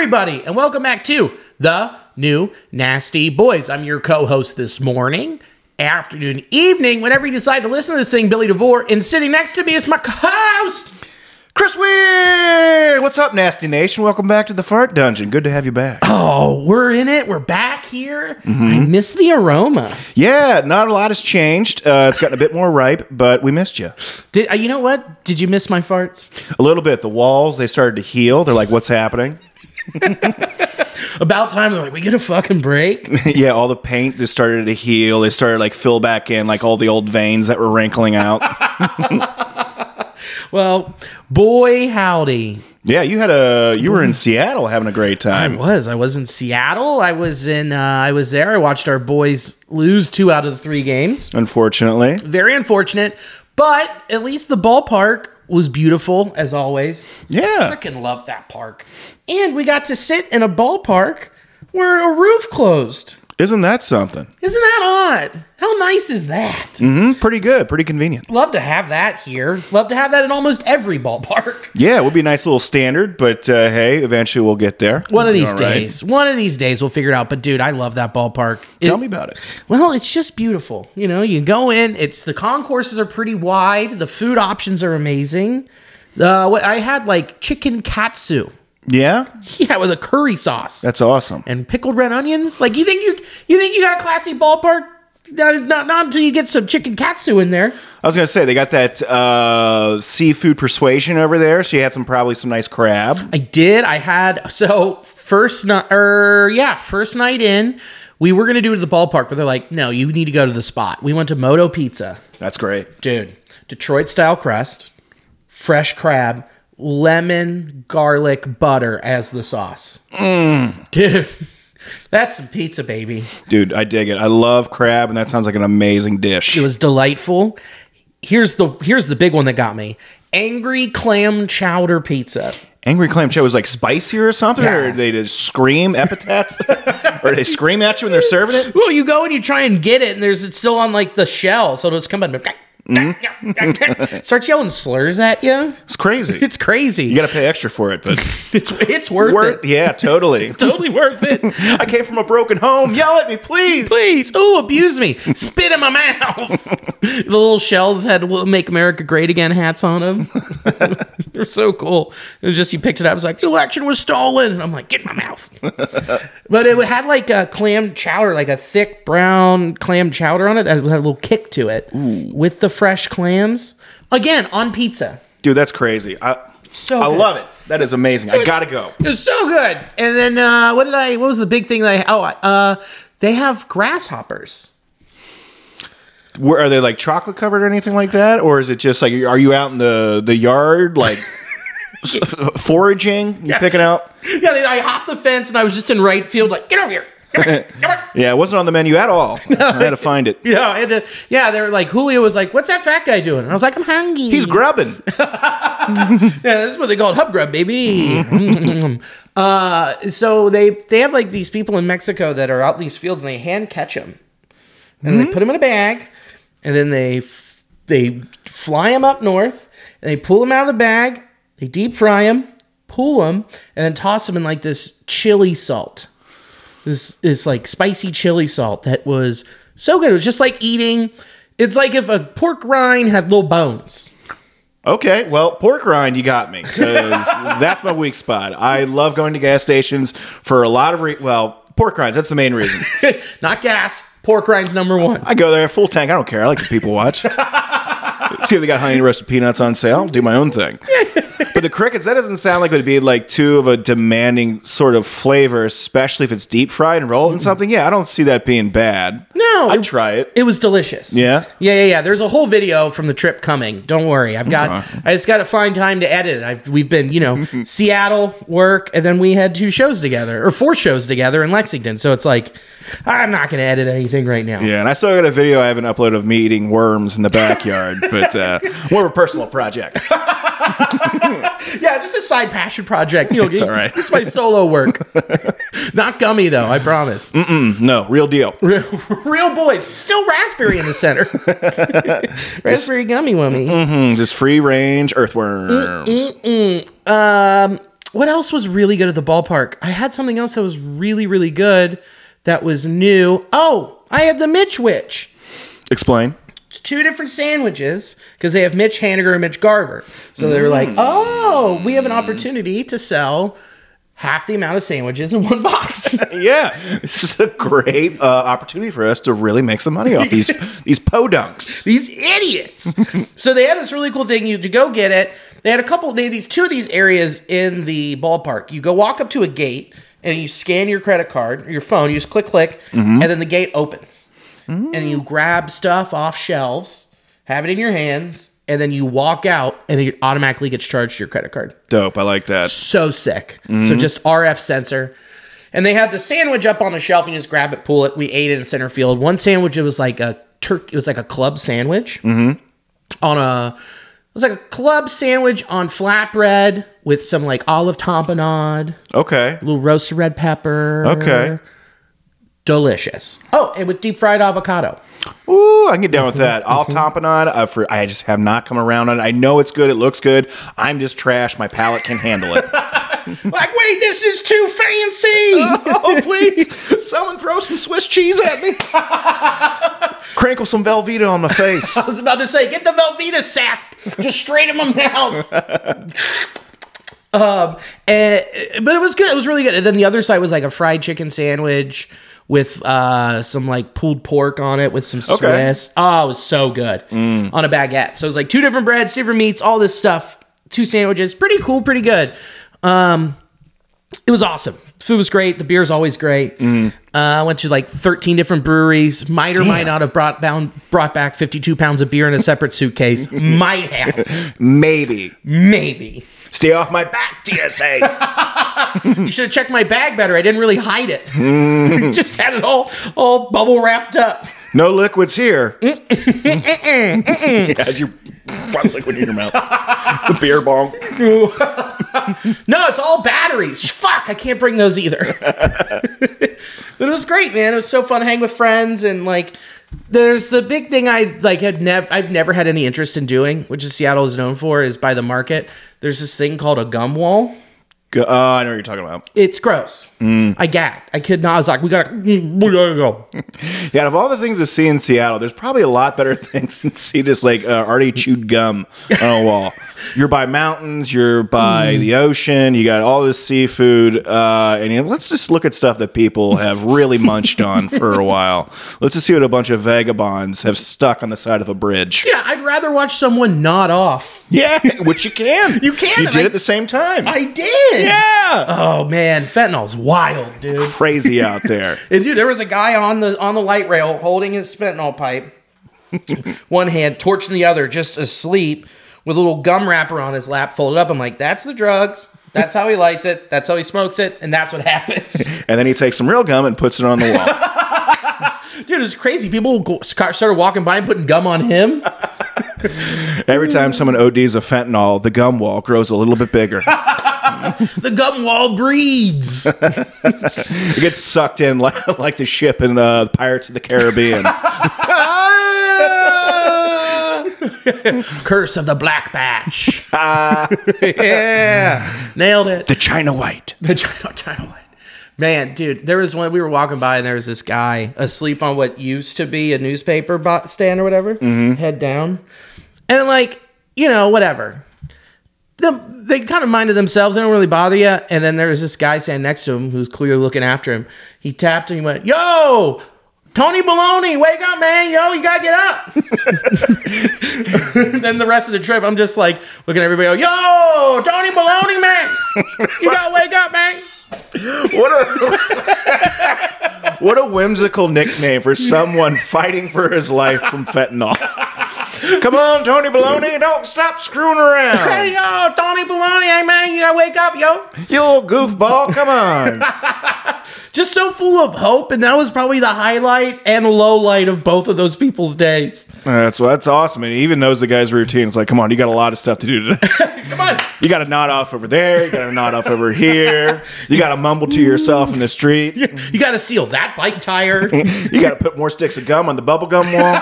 everybody, and welcome back to the New Nasty Boys. I'm your co-host this morning, afternoon, evening, whenever you decide to listen to this thing, Billy DeVore, and sitting next to me is my co-host, Chris Weir! What's up, Nasty Nation? Welcome back to the Fart Dungeon. Good to have you back. Oh, we're in it. We're back here. I miss the aroma. Yeah, not a lot has changed. It's gotten a bit more ripe, but we missed you. You know what? Did you miss my farts? A little bit. The walls, they started to heal. They're like, what's happening? About time. They're like, we get a fucking break. Yeah, all the paint just started to heal. They started like fill back in like all the old veins that were wrinkling out. Well, boy, howdy. Yeah, you were in Seattle having a great time. I was in Seattle. I was there. I watched our boys lose 2 out of the 3 games. Unfortunately. Very unfortunate. But at least the ballpark was beautiful, as always. Yeah. I freaking love that park. And we got to sit in a ballpark where a roof closed. Isn't that something? Isn't that odd? How nice is that? Mm-hmm. Pretty good. Pretty convenient. Love to have that here. Love to have that in almost every ballpark. Yeah, it would be a nice little standard, but hey, eventually we'll get there. One of these days we'll figure it out. But dude, I love that ballpark. Tell me about it. Well, it's just beautiful. You know, you go in, the concourses are pretty wide. The food options are amazing. I had like chicken katsu. Yeah? Yeah, with a curry sauce. That's awesome. And pickled red onions. Like, you think you got a classy ballpark? Not until you get some chicken katsu in there. I was going to say, they got that seafood persuasion over there, so you had probably some nice crab. I did. First night in, we were going to do it at the ballpark, but they're like, no, you need to go to the spot. We went to Moto Pizza. That's great. Dude, Detroit-style crust, fresh crab, lemon, garlic, butter as the sauce. Dude, that's some pizza, baby. Dude, I dig it. I love crab, and that sounds like an amazing dish. It was delightful. Here's the big one that got me. Angry clam chowder pizza. Angry clam chowder was like spicier or something? Yeah. Or they just scream epithets? Or they scream at you when they're serving it? Well, you go and you try and get it, and it's still on like the shell, so it'll just come in. Starts yelling slurs at you. It's crazy. It's crazy. You got to pay extra for it, but it's worth it. Yeah, totally. Totally worth it. I came from a broken home. Yell at me, please. Please. Oh, abuse me. Spit in my mouth. The little shells had little Make America Great Again hats on them. They're so cool. It was just, you picked it up. It was like, the election was stolen. And I'm like, get in my mouth. But it had like a clam chowder, like a thick brown clam chowder on it. That had a little kick to it. Ooh. With the fresh clams. Again, on pizza. Dude, that's crazy. I love it. That is amazing. I gotta go. It's so good. And then what was the big thing that they have grasshoppers. Are they like chocolate covered or anything like that? Or is it just like, are you out in the yard like foraging? You picking out? Yeah, I hopped the fence and I was just in right field like, get over here. Come on. Yeah, it wasn't on the menu at all. I had to find it. Yeah, I had to. Yeah, they were like, Julio was like, "What's that fat guy doing?" And I was like, "I'm hungry." He's grubbing. Yeah, this is what they call it, hub grub, baby. So they have like these people in Mexico that are out in these fields and they hand catch them, and they put them in a bag, and then they fly them up north, and they pull them out of the bag, they deep fry them, pull them, and then toss them in like this chili salt. This like spicy chili salt that was so good. It was just like eating. It's like if a pork rind had little bones. Okay, well, pork rind, you got me, because that's my weak spot. I love going to gas stations for a lot of pork rinds. That's the main reason. Not gas. Pork rinds number 1. I go there full tank. I don't care. I like the people watch. See if they got honey roasted peanuts on sale. Do my own thing. But the crickets, that doesn't sound like it would be like too of a demanding sort of flavor, especially if it's deep fried and rolled in something. Yeah, I don't see that being bad. No. I'd try it. It was delicious. Yeah? Yeah. There's a whole video from the trip coming. Don't worry. I just got to find time to edit it. We've been, Seattle, work, and then we had 2 shows together, or 4 shows together in Lexington. So it's like, I'm not going to edit anything right now. Yeah, and I still got a video I haven't uploaded of me eating worms in the backyard, but more of a personal project. Yeah, just a side passion project. It's all right. It's my solo work. Not gummy, though, I promise. No, real deal. Real boys. Still raspberry in the center. Raspberry gummy wummy. Just free range earthworms. What else was really good at the ballpark? I had something else that was really, really good that was new. Oh, I had the Mitch Witch. Explain. It's 2 different sandwiches because they have Mitch Haniger and Mitch Garver. So they were like, oh, we have an opportunity to sell half the amount of sandwiches in one box. Yeah, this is a great opportunity for us to really make some money off these podunks. These idiots. So they had this really cool thing. You to go get it. They had these 2 of these areas in the ballpark. You go walk up to a gate and you scan your credit card, or your phone. You just click, and then the gate opens. And you grab stuff off shelves, have it in your hands, and then you walk out, and it automatically gets charged to your credit card. Dope. I like that. So sick. So just RF sensor. And they had the sandwich up on the shelf, and you just grab it, pull it. We ate it in center field. One sandwich, it was like a club sandwich. It was like a club sandwich on flatbread with some like olive tamponade. Okay. A little roasted red pepper. Okay. Delicious. Oh, and with deep fried avocado. Ooh, I can get down with that. Olive tamponade. I just have not come around on it. I know it's good. It looks good. I'm just trash. My palate can handle it. Like, wait, this is too fancy. Oh, please. Someone throw some Swiss cheese at me. Crinkle some Velveeta on my face. I was about to say, get the Velveeta sap just straight in my mouth. But it was good. It was really good. And then the other side was like a fried chicken sandwich with some like pulled pork on it with some Swiss. Oh, it was so good on a baguette. So it was like 2 different breads, different meats, all this stuff. 2 sandwiches. Pretty cool, pretty good. It was awesome. Food was great. The beer's always great. I went to like 13 different breweries. Might or might not have brought back 52 pounds of beer in a separate suitcase. Might have. Maybe. Stay off my back, TSA. You should have checked my bag better. I didn't really hide it. Just had it all bubble wrapped up. No liquids here. As you put liquid in your mouth. The beer bong. No, it's all batteries. Fuck, I can't bring those either. But it was great, man. It was so fun to hang with friends, and like, there's the big thing I've never had any interest in doing, which is Seattle is known for, is by the market. There's this thing called a gum wall. I know what you're talking about. It's gross. I gagged. I could not. I was like, we gotta go. Yeah, out of all the things to see in Seattle, there's probably a lot better things than see this like already chewed gum on a wall. You're by mountains. You're by the ocean. You got all this seafood. And let's just look at stuff that people have really munched on for a while. Let's just see what a bunch of vagabonds have stuck on the side of a bridge. Yeah, I'd rather watch someone nod off. Yeah, which you can. You can. You did it at the same time. I did. Yeah. Oh man, fentanyl's wild, dude. Crazy out there. And dude, there was a guy on the light rail holding his fentanyl pipe, one hand, torch in the other, just asleep, with a little gum wrapper on his lap, folded up. I'm like, that's the drugs. That's how he lights it. That's how he smokes it, and that's what happens. And then he takes some real gum and puts it on the wall. Dude, it's crazy. People started walking by and putting gum on him. Every time someone ODs a fentanyl, the gum wall grows a little bit bigger. The gum wall breeds. It gets sucked in like the ship in Pirates of the Caribbean. Curse of the Black Batch. Yeah. Nailed it. The China White. The China White. Man, dude, there was one, we were walking by and there was this guy asleep on what used to be a newspaper stand or whatever, head down. And like, you know, whatever. They kind of minded themselves. They don't really bother you. And then there was this guy standing next to him who's clearly looking after him. He tapped and he went, "Yo, Tony Baloney, wake up, man. Yo, you got to get up." Then the rest of the trip, I'm just like looking at everybody. Yo, Tony Baloney, man. You got to wake up, man. What a whimsical nickname for someone fighting for his life from fentanyl. Come on, Tony Baloney, don't stop screwing around. Hey, yo, Tony Baloney, hey, man, you gotta wake up, yo. You old goofball, come on. Just so full of hope, and that was probably the highlight and low light of both of those people's days. That's awesome. And he even knows the guy's routine. It's like, come on, you got a lot of stuff to do today. Come on. You got to nod off over there. You got to nod off over here. You got to mumble to yourself in the street. You got to seal that bike tire. You got to put more sticks of gum on the bubble gum wall.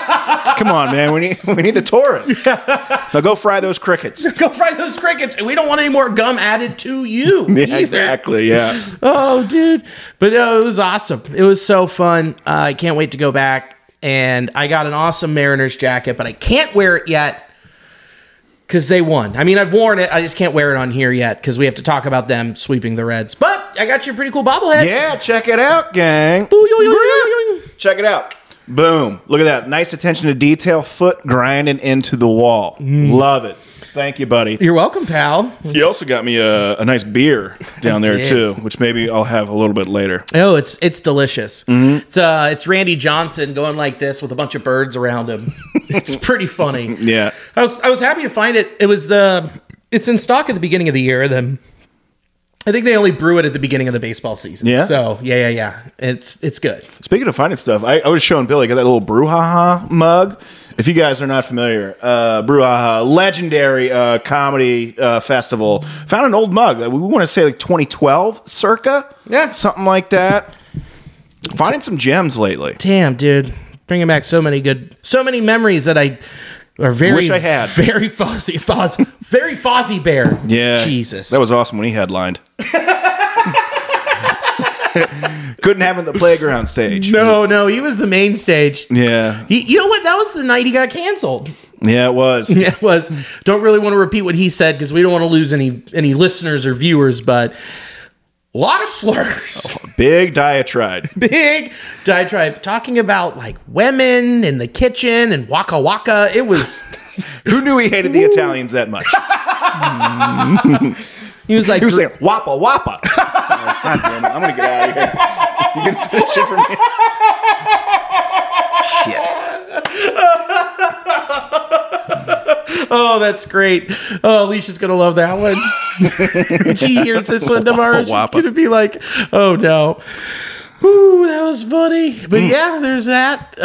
Come on, man. We need the tourists. Now go fry those crickets. Go fry those crickets. And we don't want any more gum added to you. Yeah, exactly. Yeah. Oh, dude. But it was awesome. It was so fun. I can't wait to go back. And I got an awesome Mariners jacket, but I can't wear it yet because they won. I mean, I've worn it. I just can't wear it on here yet because we have to talk about them sweeping the Reds. But I got you a pretty cool bobblehead. Yeah, check it out, gang. Check it out. Boom. Look at that. Nice attention to detail. Foot grinding into the wall. Love it. Thank you, buddy. You're welcome, pal. You also got me a nice beer down there, too, which maybe I'll have a little bit later. Oh, it's delicious. It's Randy Johnson going like this with a bunch of birds around him. It's pretty funny. Yeah. I was happy to find it. It's in stock at the beginning of the year. Then I think they only brew it at the beginning of the baseball season. Yeah. So yeah. It's good. Speaking of finding stuff, I was showing Billy, I got that little brouhaha mug. If you guys are not familiar, brouhaha, legendary comedy festival. Found an old mug. We want to say like 2012 circa. Yeah. Something like that. Finding some gems lately. Damn, dude. Bringing back so many memories that I are very, wish I had. Very Fozzie Bear. Yeah. Jesus. That was awesome when he headlined. Couldn't have him at the playground stage. No, he was the main stage. Yeah. You know what? That was the night he got canceled. Yeah, it was. Yeah, it was. Don't really want to repeat what he said because we don't want to lose any listeners or viewers, but a lot of slurs. Big diatribe. Talking about like women in the kitchen and waka waka. It was. Who knew he hated the Italians that much? He was saying wappa wappa. God damn it, I'm gonna get out of here. You can finish it for me. Shit. Oh, that's great. Oh, Alicia's gonna love that one. When she hears this one tomorrow, she's gonna be like, "Oh no." Ooh, that was funny. But yeah, there's that.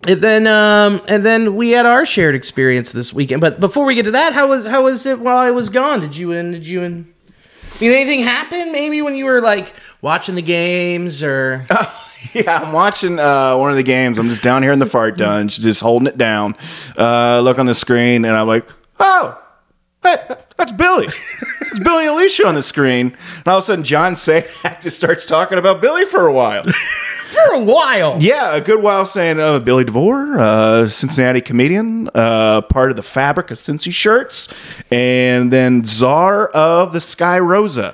And then we had our shared experience this weekend. But before we get to that, how was it while I was gone? Did you anything happen? Maybe when you were like watching the games or? Yeah, I'm watching one of the games. I'm just down here in the fart dunge, just holding it down. Look on the screen, and I'm like, oh, that's Billy. It's Billy and Alicia on the screen. And all of a sudden, John Sadak just starts talking about Billy for a while. For a while. Yeah, a good while saying Billy DeVore, Cincinnati comedian, part of the fabric of Cincy shirts, and then czar of the Sky Rosa,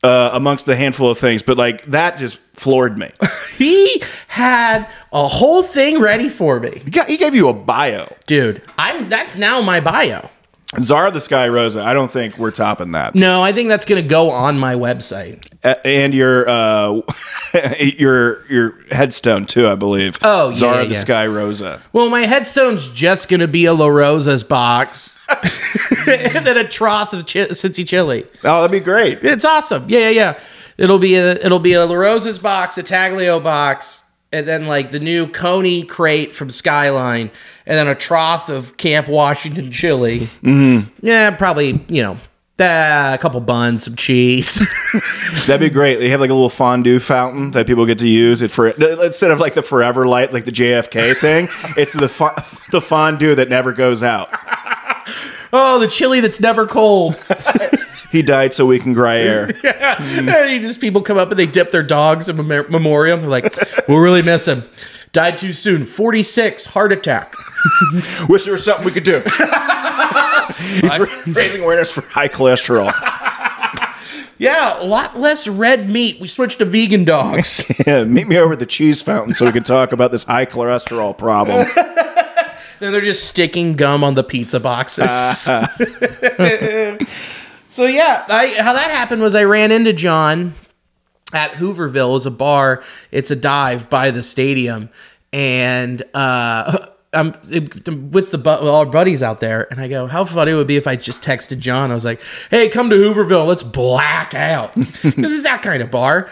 amongst a handful of things. But like that just floored me. He had a whole thing ready for me. He gave you a bio. Dude, that's now my bio. Czar of the Sky Rosa. I don't think we're topping that. No, I think that's going to go on my website. And your headstone too, I believe. Oh, yeah. Czar of the Sky Rosa. Well, my headstone's just going to be a La Rosa's box. And then a trough of Cincy chili. Oh, that'd be great. It's awesome. Yeah. It'll be a La Rosa's box, a Taglio box, and then like the new Coney crate from Skyline, and then a trough of Camp Washington chili. Mm-hmm. Yeah, probably, a couple buns, some cheese. That'd be great. They have like a little fondue fountain that people get to use it for. Instead of like the Forever Light, like the JFK thing, it's the fondue that never goes out. Oh, the chili that's never cold. He died so we can gray air. Yeah. And people come up and they dip their dogs in memoriam. They're like, we'll really miss him. Died too soon. 46, heart attack. Wish there was something we could do. He's raising awareness for high cholesterol. Yeah, a lot less red meat. We switched to vegan dogs. Yeah, meet me over at the cheese fountain so we can talk about this high cholesterol problem. Then they're just sticking gum on the pizza boxes. So yeah, how that happened was I ran into John at Hooverville. It's a bar. It's a dive by the stadium. And I'm with our buddies out there. And I go, how funny it would be if I just texted John. I was like, hey, come to Hooverville. Let's black out. This is that kind of bar.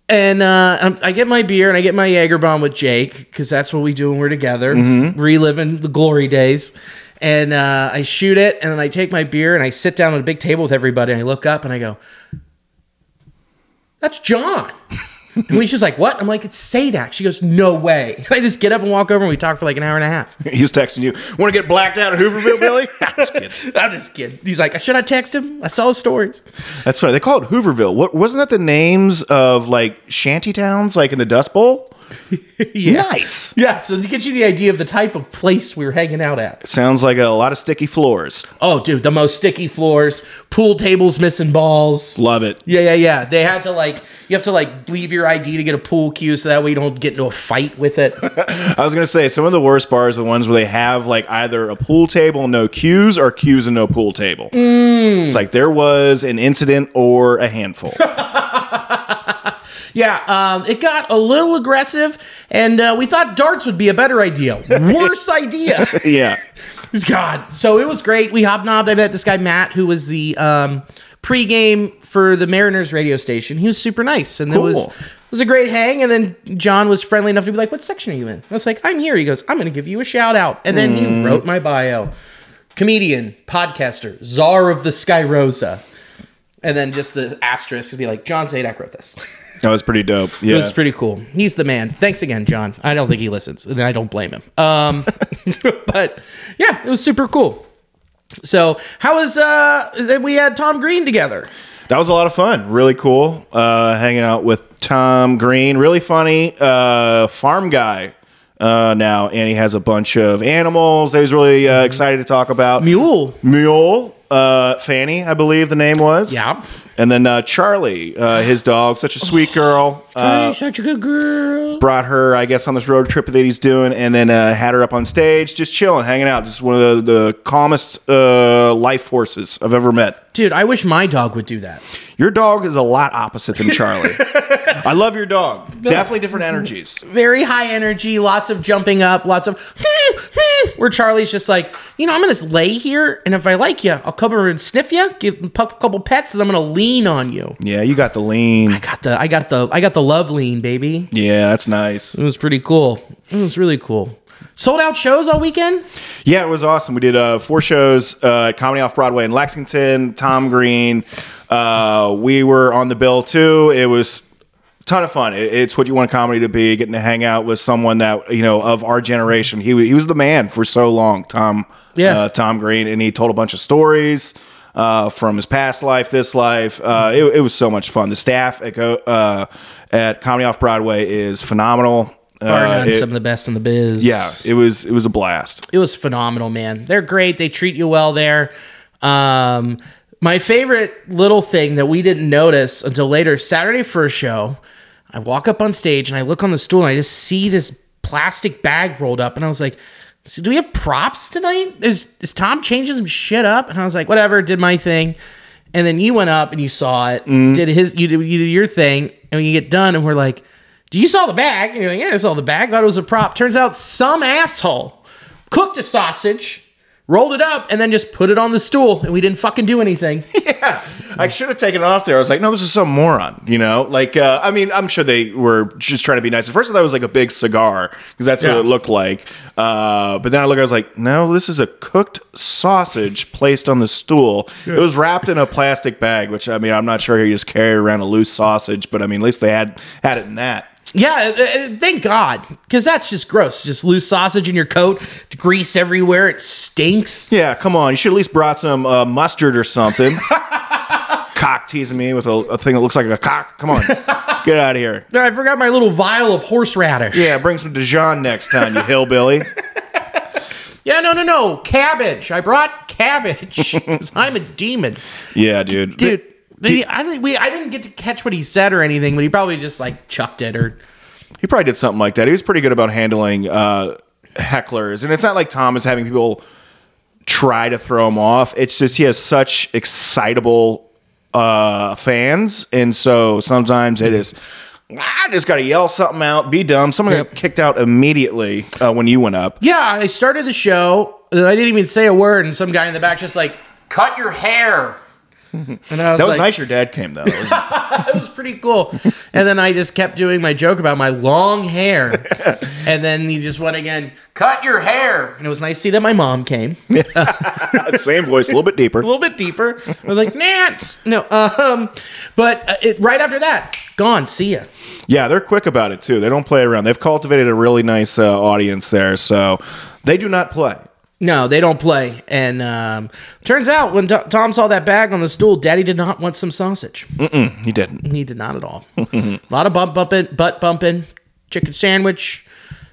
And I get my beer and I get my Jagerbomb with Jake because that's what we do when we're together, reliving the glory days. And I shoot it, and then I take my beer, and I sit down at a big table with everybody, and I look up, and I go, that's John. And Leisha's just like, what? I'm like, it's Sadak. She goes, no way. I just get up and walk over and we talk for like an hour and a half. He's texting you, want to get blacked out at Hooverville, Billy? I'm just kidding. He's like, should I text him? I saw his stories. That's funny. They call it Hooverville. Wasn't that the names of like shanty towns, like in the Dust Bowl? Yeah. Nice. Yeah, so to get you the idea of the type of place we were hanging out at. Sounds like a lot of sticky floors. Oh, dude, the most sticky floors, pool tables missing balls. Love it. Yeah. They had to you have to leave your ID to get a pool cue so that way you don't get into a fight with it. I was going to say, some of the worst bars are the ones where they have like either a pool table and no cues or cues and no pool table. It's like there was an incident or a handful. Yeah, it got a little aggressive, and we thought darts would be a better idea. Worst idea. Yeah. God. So it was great. We hobnobbed. I met this guy, Matt, who was the pregame for the Mariners radio station. He was super nice, and Cool. it was a great hang. And then John was friendly enough to be like, what section are you in? I was like, I'm here. He goes, I'm going to give you a shout out. And then he wrote my bio. Comedian, podcaster, czar of the Sky Rosa. And then just the asterisk would be like, John Zadak wrote this. That was pretty dope. Yeah. It was pretty cool. He's the man. Thanks again, John. I don't think he listens, and I don't blame him. But yeah, it was super cool. So how was we had Tom Green together? That was a lot of fun. Really cool. Hanging out with Tom Green. Really funny. Farm guy now, and he has a bunch of animals that he's really excited to talk about. Mule. Fanny, I believe the name was. Yeah. And then Charlie, his dog, such a sweet girl. Charlie's such a good girl. Brought her, I guess, on this road trip that he's doing, and then had her up on stage, just chilling, hanging out. Just one of the calmest life forces I've ever met. Dude, I wish my dog would do that. Your dog is a lot opposite than Charlie. I love your dog. Definitely different energies. Very high energy, lots of jumping up, lots of where Charlie's just like, I'm going to just lay here, and if I like you, I'll come over and sniff you, give a couple pets, and I'm going to lean on you. Yeah, you got the lean. I got the love lean, baby. Yeah, that's nice. It was pretty cool. It was really cool. Sold out shows all weekend? Yeah, it was awesome. We did 4 shows at Comedy Off Broadway in Lexington, Tom Green. We were on the bill too. It was a ton of fun. It's what you want comedy to be, getting to hang out with someone that, of our generation. He was the man for so long, Tom Green, and he told a bunch of stories from his past life, this life. It was so much fun. The staff at Comedy Off Broadway is phenomenal. Some of the best in the biz. Yeah, it was a blast. It was phenomenal, man. They're great. They treat you well there. My favorite little thing that we didn't notice until later, Saturday first show, I walk up on stage and I look on the stool and I just see this plastic bag rolled up, and I was like, so do we have props tonight? Is Tom changing some shit up? And I was like, whatever, did my thing. And then you went up and you saw it, you did your thing, and when you get done and we're like, you saw the bag? And you're like, yeah, I saw the bag. Thought it was a prop. Turns out some asshole cooked a sausage, rolled it up, and then just put it on the stool, and we didn't fucking do anything. Yeah. I should have taken it off there. I was like, no, this is some moron, I'm sure they were just trying to be nice. At first I thought it was like a big cigar, because that's what it looked like. But then I was like, no, this is a cooked sausage placed on the stool. It was wrapped in a plastic bag, which, I'm not sure you just carry around a loose sausage, but at least they had it in that. Yeah, thank God, because that's just gross. Just loose sausage in your coat, grease everywhere. It stinks. Yeah, come on. You should at least brought some mustard or something. Cock teasing me with a thing that looks like a cock. Come on, get out of here. I forgot my little vial of horseradish. Yeah, bring some Dijon next time, you hillbilly. Yeah, no, cabbage. I brought cabbage because I'm a demon. Yeah, dude. I didn't get to catch what he said or anything, but he probably just chucked it, or he probably did something like that. He was pretty good about handling hecklers, and it's not like Tom is having people try to throw him off. It's just he has such excitable fans, and so sometimes it is. I just got to yell something out, be dumb. Someone got kicked out immediately when you went up. Yeah, I started the show. I didn't even say a word, and some guy in the back just cut your hair. And I was That was like, nice your dad came, though. it was pretty cool. And then I just kept doing my joke about my long hair. And then he just went again, cut your hair. And it was nice to see that my mom came. Same voice, a little bit deeper. A little bit deeper. I was like, Nance. No, but right after that, gone. See ya. Yeah, they're quick about it, too. They don't play around. They've cultivated a really nice audience there, so they do not play. No, they don't play. And turns out when Tom saw that bag on the stool, Daddy did not want some sausage. He didn't. He did not at all. A lot of butt bumping, chicken sandwich.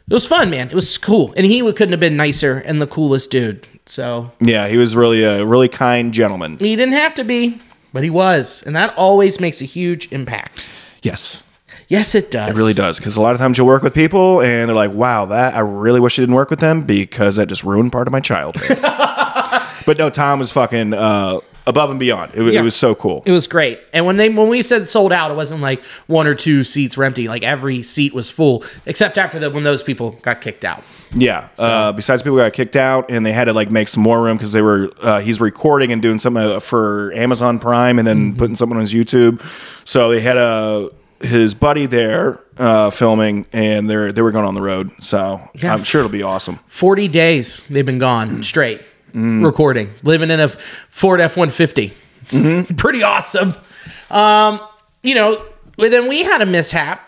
It was fun, man. It was cool. And he couldn't have been nicer and the coolest dude. So Yeah, he was really a really kind gentleman. he didn't have to be, but he was. And that always makes a huge impact. Yes. Yes, it does. It really does, because a lot of times you'll work with people and they're like, wow, that I really wish I didn't work with them because that just ruined part of my childhood. But no, Tom was fucking above and beyond. It was so cool. It was great. And when we said sold out, it wasn't like one or two seats were empty. Like every seat was full, except after when those people got kicked out. Yeah. Besides people got kicked out and they had to like make some more room because they were he's recording and doing something for Amazon Prime and then putting something on his YouTube. So they had his buddy there filming, and they were going on the road. So Yeah. I'm sure it'll be awesome. 40 days they've been gone straight, recording, living in a Ford F-150. Pretty awesome. Then we had a mishap.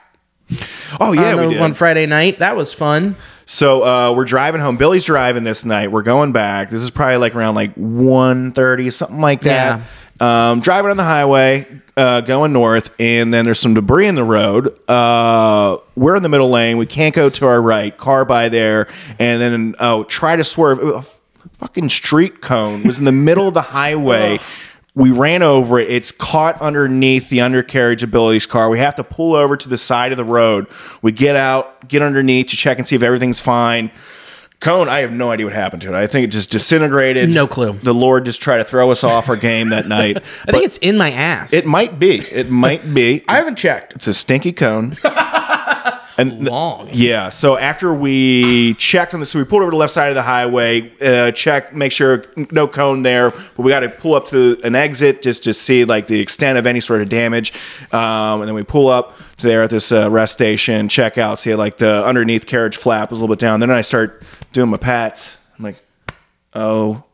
Oh yeah, we did. On Friday night. That was fun. So we're driving home. Billy's driving this night. We're going back. This is probably like around like 1:30, something like that. Driving on the highway, going north, and then there's some debris in the road. We're in the middle lane. We can't go to our right. Car by there, and then try to swerve. A fucking street cone was in the middle of the highway. We ran over it. It's caught underneath the undercarriage of Billy's car. We have to pull over to the side of the road. We get out, get underneath to check and see if everything's fine. Cone, I have no idea what happened to it. I think it just disintegrated. No clue. The Lord just tried to throw us off our game that night. I think it's in my ass. It might be. It might be. I haven't checked. It's a stinky cone. And long. Yeah. So after we checked on this, so we pulled over to the left side of the highway, checked, make sure no cone there, but we got to pull up to an exit just to see like the extent of any sort of damage. And then we pull up to there at this rest station, check out, see like the underneath carriage flap was a little bit down. Then I start doing my pats. I'm like, oh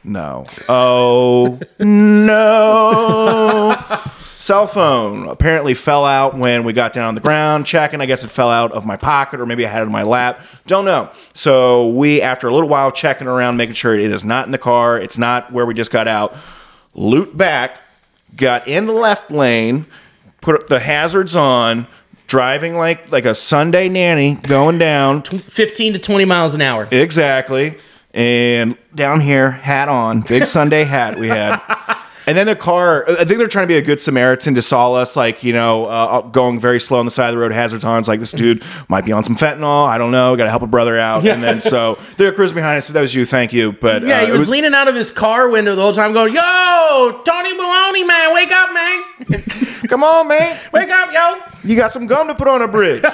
no. Oh no. Cell phone apparently fell out when we got down on the ground checking. I guess it fell out of my pocket or maybe I had it in my lap. Don't know. So we, after a little while checking around, making sure it is not in the car, it's not where we just got out, looped back, got in the left lane, put the hazards on, driving like a Sunday nanny, going down. 15 to 20 miles an hour. Exactly. And down here, hat on, big Sunday hat we had. And then the car, I think they're trying to be a good Samaritan to solace, like, going very slow on the side of the road, hazards on. It's like, this dude might be on some fentanyl. I don't know. Got to help a brother out. Yeah. And then so they're cruising behind us. If that was you, thank you. But yeah, he was leaning out of his car window the whole time going, yo, Tony Maloney, man, wake up, man. Come on, man. Wake up, yo. You got some gum to put on a bridge.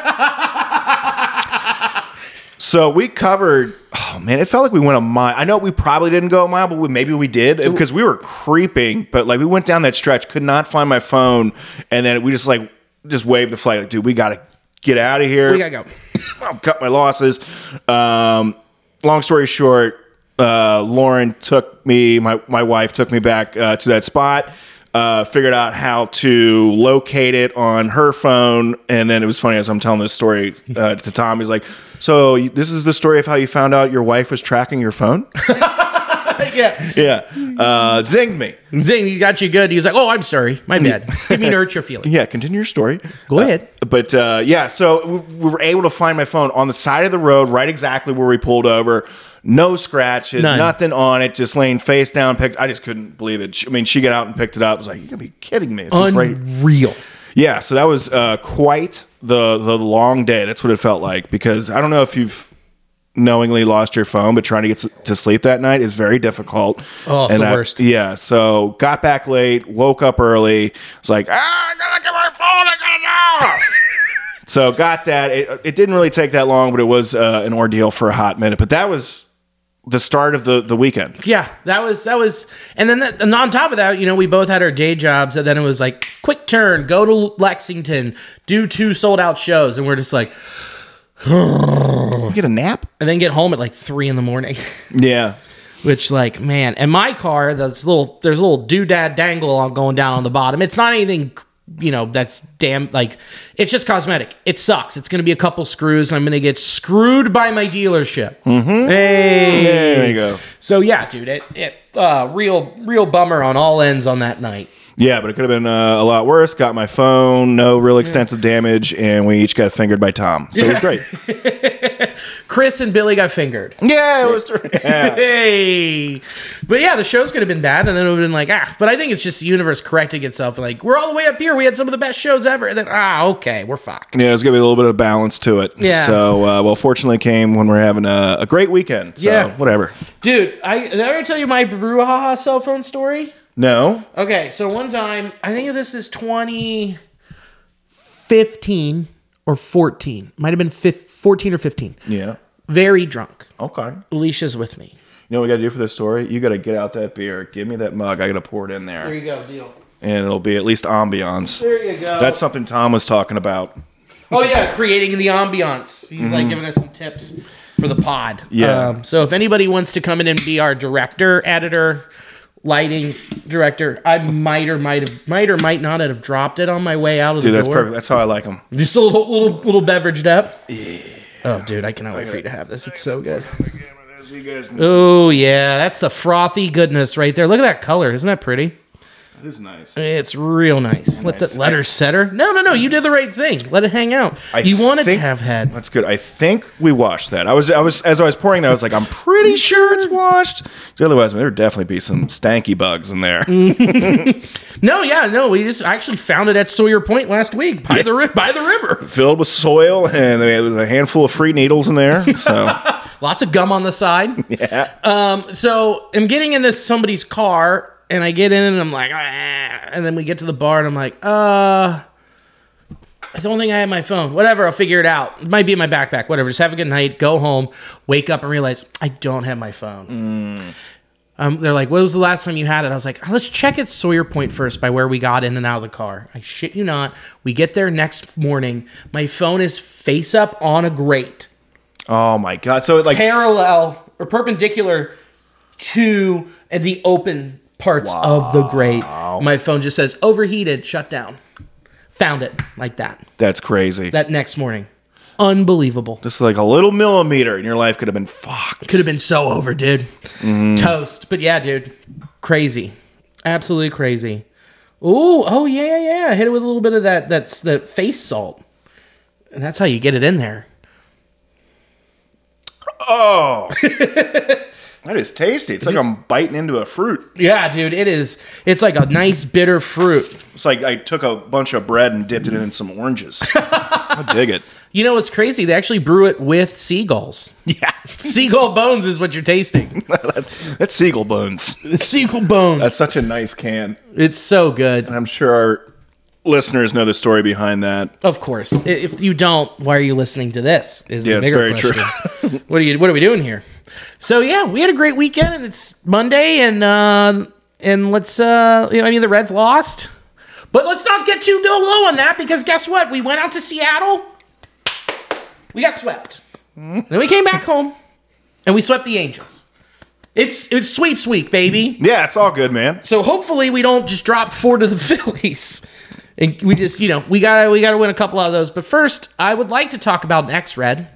So we covered, oh man, it felt like we went a mile. I know we probably didn't go a mile, but maybe we did because we were creeping. But like we went down that stretch, could not find my phone. And then we just waved the flag. Like, dude, we got to get out of here. We got to go. I'll cut my losses. Long story short, Lauren took me, my wife took me back to that spot. Figured out how to locate it on her phone. And then it was funny as I'm telling this story to Tom. He's like, so this is the story of how you found out your wife was tracking your phone? Yeah. Zinged me. Zing, you got you good. He was like, oh, I'm sorry. My bad. Didn't mean to hurt your feelings. Yeah, continue your story. Go ahead. So we were able to find my phone on the side of the road, right exactly where we pulled over. No scratches, nothing on it, just laying face down. I just couldn't believe it. She got out and picked it up. I was like, you gotta be kidding me. It's unreal. Right. Yeah, so that was quite the long day. That's what it felt like, because I don't know if you've knowingly lost your phone, but trying to get to sleep that night is very difficult. Oh, and the worst. Yeah, so got back late, woke up early. Was like, I gotta get my phone, I gotta know. So got that. It didn't really take that long, but it was an ordeal for a hot minute. But that was the start of the weekend. Yeah, that was, and then and on top of that, we both had our day jobs, and then it was like, quick turn, go to Lexington, do 2 sold out shows, and we're just like, get a nap, and then get home at like 3 a.m. Yeah. Which, like, man, and my car, there's a little doodad dangle going down on the bottom. It's not anything, that's damn, like, it's just cosmetic. It sucks. It's going to be a couple screws. I'm going to get screwed by my dealership. Mm-hmm. Hey, there you go. So yeah, dude, it real bummer on all ends on that night. Yeah, but it could have been a lot worse. Got my phone, no real extensive damage, and we each got fingered by Tom. So it was great. Chris and Billy got fingered. Yeah, it was true. Yeah. Hey. But yeah, the show's could have been bad, and then it would have been like, But I think it's just the universe correcting itself. Like, we're all the way up here. We had some of the best shows ever. And then, okay, we're fucked. Yeah, there's going to be a little bit of balance to it. Yeah. So, fortunately came when we're having a great weekend. So, yeah. Whatever. Dude, did I ever tell you my brouhaha cell phone story? No. Okay, so one time, I think this is 2015 or 14. Might have been 14 or 15. Yeah. Very drunk. Okay. Alicia's with me. You know what we got to do for this story? You got to get out that beer. Give me that mug. I got to pour it in there. There you go, deal. And it'll be at least ambiance. There you go. That's something Tom was talking about. Oh, yeah, creating the ambiance. He's like giving us some tips for the pod. Yeah. So if anybody wants to come in and be our director, editor, lighting director, I might or might not have dropped it on my way out of the door. Dude, that's perfect. That's how I like them. Just a little beveraged up. Yeah. Oh, dude, I cannot wait for you to have this. It's so good. Oh, yeah, that's the frothy goodness right there. Look at that color. Isn't that pretty? That is nice. It's real nice. Let her set her. No. You did the right thing. Let it hang out. You want it to have head. That's good. I think we washed that. I was as I was pouring that, I was like, I'm pretty sure it's washed. Otherwise, there would definitely be some stanky bugs in there. No. We just actually found it at Sawyer Point last week by the river, filled with soil, and there was a handful of free needles in there. So lots of gum on the side. Yeah. So I'm getting into somebody's car. And I get in and I'm like, and then we get to the bar and I'm like, I don't think I have my phone. Whatever, I'll figure it out. It might be in my backpack. Whatever. Just have a good night. Go home. Wake up and realize I don't have my phone. They're like, when was the last time you had it? I was like, let's check at Sawyer Point first by where we got in and out of the car. I shit you not. We get there next morning. My phone is face up on a grate. Oh my God. So like parallel or perpendicular to the open parts of the grate. My phone just says overheated, shut down. Found it like that. That's crazy. That next morning. Unbelievable. Just like a little millimeter in your life could have been fucked. Could have been so over, dude. Toast. But yeah, dude. Crazy. Absolutely crazy. Ooh, oh yeah. Hit it with a little bit of that's the face salt. And that's how you get it in there. Oh. That is tasty. It's like I'm biting into a fruit. Yeah, dude, it is. It's like a nice bitter fruit. It's like I took a bunch of bread and dipped it in some oranges. I dig it. You know what's crazy? They actually brew it with seagulls. Yeah. Seagull bones is what you're tasting. That's seagull bones. Seagull bones. That's such a nice can. It's so good. And I'm sure our listeners know the story behind that. Of course. If you don't, why are you listening to this? Is the bigger it's very question. True. What are we doing here? So yeah, we had a great weekend, and it's Monday, and let's the Reds lost, but let's not get too low on that, because guess what? We went out to Seattle, we got swept, then we came back home, and we swept the Angels. It's sweeps week, baby. Yeah, it's all good, man. So hopefully we don't just drop 4 to the Phillies. And we just, we gotta win a couple of those. But first, I would like to talk about an ex-Red.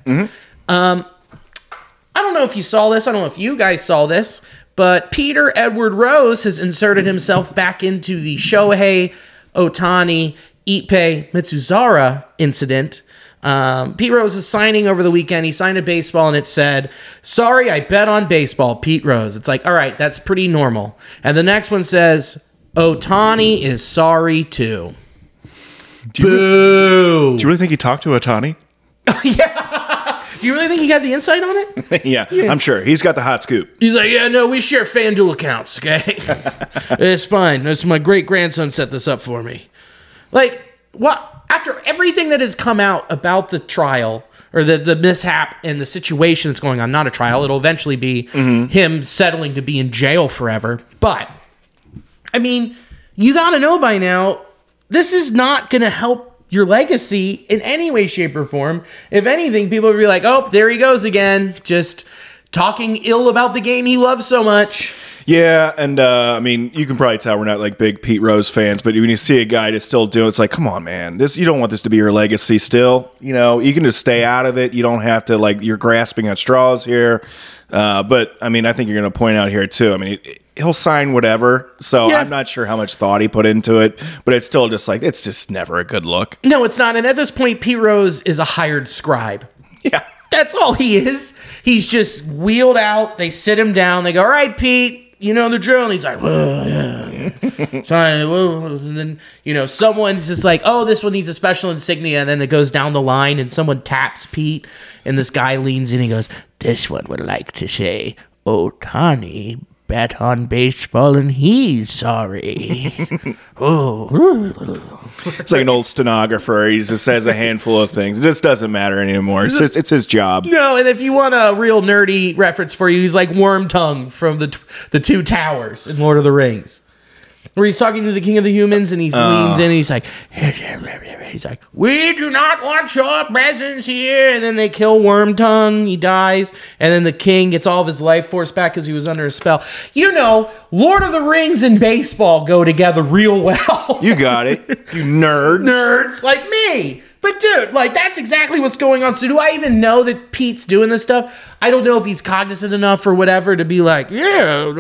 I don't know if you saw this. I don't know if you guys saw this, but Peter Edward Rose has inserted himself back into the Shohei Ohtani Ippei Mitsuzara incident. Pete Rose is signing over the weekend. He signed a baseball and it said, "Sorry, I bet on baseball, Pete Rose." It's like, all right, that's pretty normal. And the next one says, "Ohtani is sorry too." Boo. Do you really think he talked to Ohtani? Yeah. Do you really think he got the insight on it? Yeah, I'm sure. He's got the hot scoop. He's like, yeah, no, we share FanDuel accounts, okay? It's fine. That's my great-grandson set this up for me. Like, after everything that has come out about the trial or the mishap and the situation that's going on, not a trial, it'll eventually be him settling to be in jail forever. But, I mean, you got to know by now, this is not going to help your legacy in any way, shape, or form. If anything, people will be like, oh, there he goes again, just talking ill about the game he loves so much. Yeah, and I mean, you can probably tell we're not like big Pete Rose fans, but when you see a guy just still doing, it's like, come on, man, you don't want this to be your legacy still. You know, you can just stay out of it. You don't have to, like, you're grasping at straws here. But I mean, I think you're going to point out here too. I mean, he'll sign whatever, so I'm not sure how much thought he put into it, but it's still just like, it's just never a good look. No, it's not. And at this point, Pete Rose is a hired scribe. Yeah. That's all he is. He's just wheeled out. They sit him down. They go, all right, Pete. You know the drill, and he's like, well, yeah. And then, you know, someone's just like, oh, this one needs a special insignia, and then it goes down the line, and someone taps Pete, and this guy leans in, and he goes, this one would like to say, Ohtani bet on baseball, and he's sorry. It's like an old stenographer. He just says a handful of things. It just doesn't matter anymore. It's his job. No, and if you want a real nerdy reference for you, he's like Worm Tongue from the Two Towers in Lord of the Rings, where he's talking to the King of the Humans, and he leans in, and he's like, we do not want your presence here. And then they kill Worm Tongue. He dies. And then the king gets all of his life force back because he was under a spell. You know, Lord of the Rings and baseball go together real well. You got it. You nerds. Nerds like me. But dude, like, that's exactly what's going on. So do I even know that Pete's doing this stuff? I don't know if he's cognizant enough or whatever to be like, yeah, I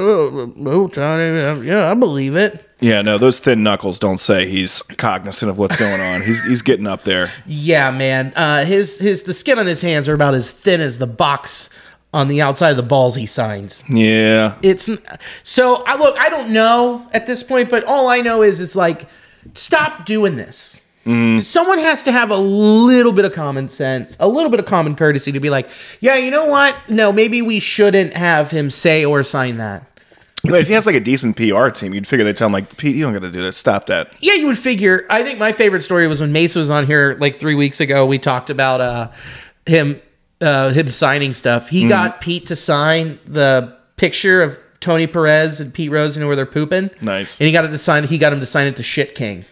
believe it. Yeah, no, those thin knuckles don't say he's cognizant of what's going on. He's getting up there. Yeah, man. The skin on his hands are about as thin as the box on the outside of the balls he signs. Yeah. I don't know at this point, but all I know is it's like, stop doing this. Someone has to have a little bit of common sense, a little bit of common courtesy to be like, yeah, you know what? No, maybe we shouldn't have him say or sign that. But if he has like a decent PR team, you'd figure they'd tell him like, Pete, you don't got to do that. Stop that. Yeah, you would figure. I think my favorite story was when Mace was on here like 3 weeks ago. We talked about him signing stuff. He got Pete to sign the picture of Tony Perez and Pete Rose, you know, where they're pooping. Nice. And he got him to sign it to Shit King.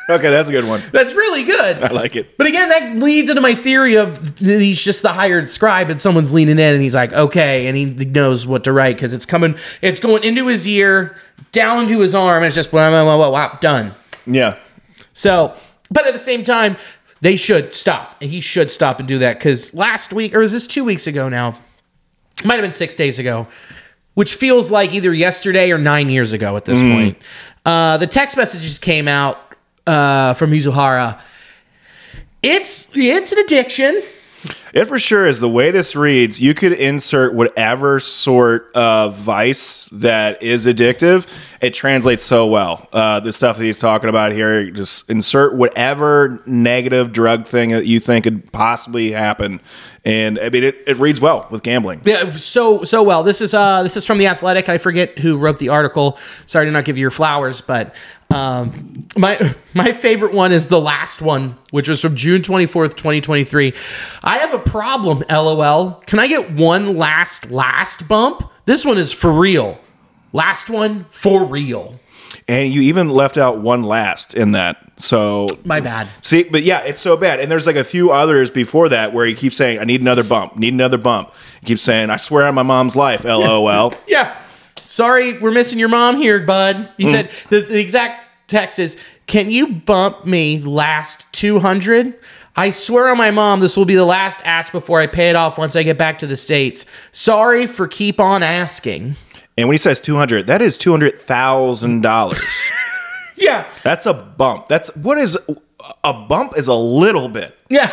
Okay, that's a good one. That's really good. I like it. But again, that leads into my theory of he's just the hired scribe and someone's leaning in and he's like, okay, and he knows what to write because it's going into his ear, down to his arm, and it's just wow, done. Yeah. So, but at the same time, they should stop. He should stop and do that because last week, or is this 2 weeks ago now? It might have been 6 days ago, which feels like either yesterday or 9 years ago at this point. The text messages came out from Mizuhara. It's an addiction. It for sure is. The way this reads, you could insert whatever sort of vice that is addictive. It translates so well. The stuff that he's talking about here, just insert whatever negative drug thing that you think could possibly happen. And I mean, it reads well with gambling. Yeah, so well. This is from The Athletic. I forget who wrote the article. Sorry to not give you your flowers, but my favorite one is the last one, which was from June 24th, 2023. I have a problem, LOL. Can I get one last bump? This one is for real. Last one for real. And you even left out one last in that. So my bad. See, but yeah, it's so bad. And there's like a few others before that where he keeps saying, I need another bump. Need another bump. He keeps saying, I swear on my mom's life, LOL. Yeah. Sorry, we're missing your mom here, bud. He said the exact text is, can you bump me last 200? I swear on my mom, this will be the last ask before I pay it off once I get back to the States. Sorry for keep on asking. And when he says 200, that is $200,000. Yeah. That's a bump. A bump is a little bit. Yeah.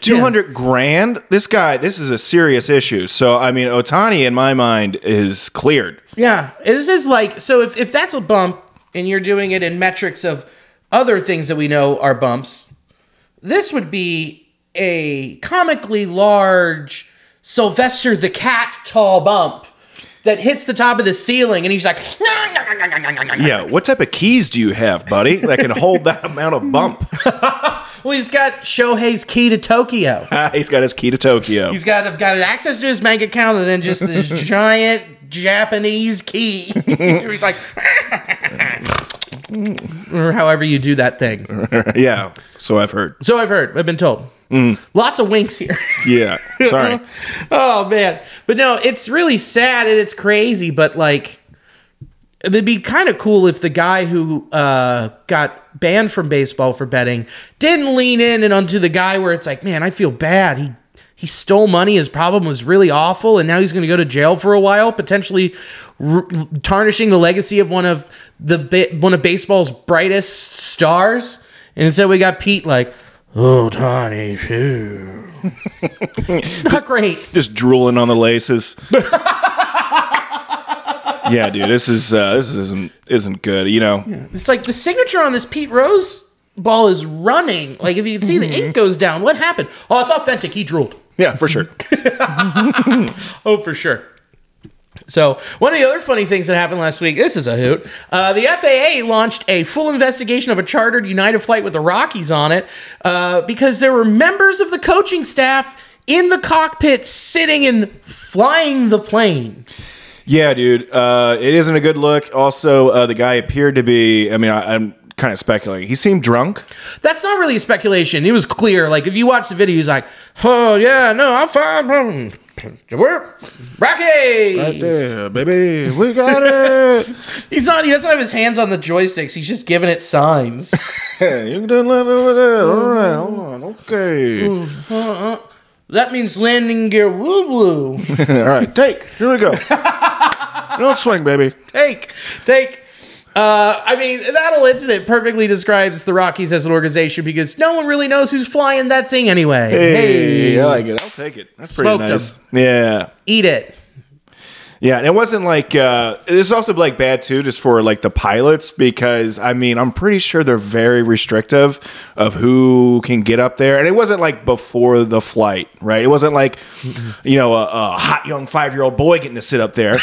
200 grand? This is a serious issue. So, I mean, Ohtani, in my mind, is cleared. Yeah. This is like, so if that's a bump and you're doing it in metrics of other things that we know are bumps, this would be a comically large Sylvester the Cat tall bump that hits the top of the ceiling, and he's like, Yeah, what type of keys do you have, buddy, that can hold that amount of bump? well, he's got Shohei's key to Tokyo. He's got his key to Tokyo. He's got access to his bank account, and then just this giant Japanese key. He's like, or however you do that thing. Yeah, so I've heard. I've been told. Lots of winks here. Yeah, sorry. Oh, man. But no, it's really sad and it's crazy, but like, it'd be kind of cool if the guy who got banned from baseball for betting didn't lean in and onto the guy where it's like, man, I feel bad. He stole money. His problem was really awful, and now he's going to go to jail for a while, potentially tarnishing the legacy of one of baseball's brightest stars. And instead, we got Pete like, oh, Tony, phew. It's not great. Just drooling on the laces. Yeah, dude, this isn't good. You know, It's like the signature on this Pete Rose ball is running. Like if you can see the ink goes down, what happened? Oh, it's authentic. He drooled. Yeah, for sure. Oh, for sure. So one of the other funny things that happened last week, this is a hoot. The FAA launched a full investigation of a chartered United flight with the Rockies on it because there were members of the coaching staff in the cockpit sitting and flying the plane. Yeah, dude, it isn't a good look. Also, the guy appeared to be, I'm kind of speculating. He seemed drunk. That's not really a speculation. It was clear. Like, if you watch the video, he's like, oh, yeah, no, I'm fine. We're Rocky! Right there, baby. We got it. He doesn't have his hands on the joysticks. He's just giving it signs. You can love it with that. All right, hold on. Okay. That means landing gear woo-woo. All right, take. Here we go. Don't swing, baby. Take. That whole incident perfectly describes the Rockies as an organization because no one really knows who's flying that thing anyway. Hey, I like it. I'll take it. That's pretty nice. Smoked 'em. Yeah. Eat it. Yeah, and it wasn't like it's also like bad too, just for like the pilots because I'm pretty sure they're very restrictive of who can get up there, and it wasn't like before the flight, right? It wasn't like a hot young 5-year-old boy getting to sit up there.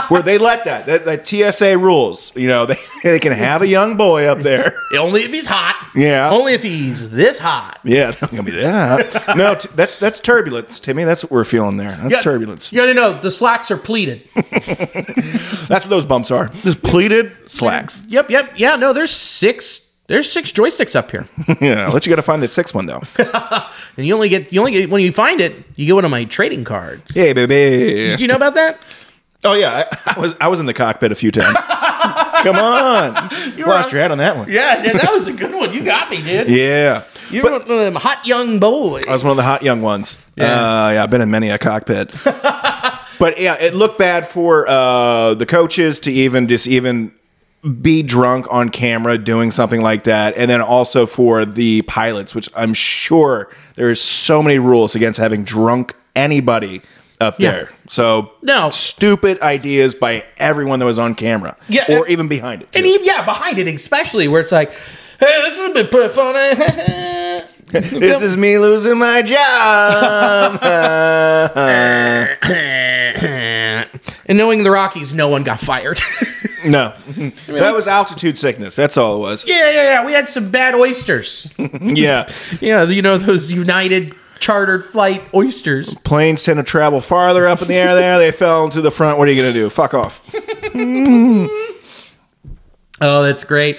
Where they let that TSA rules, they can have a young boy up there. Only if he's hot. Yeah. Only if he's this hot. Yeah, it's not gonna be that hot. No, that's turbulence, Timmy. That's what we're feeling there. That's turbulence. You gotta know the slacks are pleated. That's what those bumps are. Just pleated slacks. Yep. Yeah, no, there's 6 joysticks up here. Yeah, I'll let you gotta find the 6th one though. And you only get when you find it, you get one of my trading cards. Hey, baby. Did you know about that? Oh yeah, I was in the cockpit a few times. Come on, you lost your head on that one. Yeah, that was a good one. You got me, dude. Yeah, you were one of them hot young boys. I was one of the hot young ones. Yeah, I've been in many a cockpit. But yeah, it looked bad for the coaches to even be drunk on camera doing something like that, and then also for the pilots, which I'm sure there's so many rules against having drunk anybody up there. So no stupid ideas by everyone that was on camera, or even behind it too. And even, behind it especially, where it's like, hey, this would be pretty funny. This is me losing my job. And knowing the Rockies, no one got fired. No, that was altitude sickness. That's all it was. Yeah. We had some bad oysters. Yeah, those United chartered flight oysters. Planes tend to travel farther up in the air there. They fell into the front. What are you going to do? Fuck off. Oh, that's great.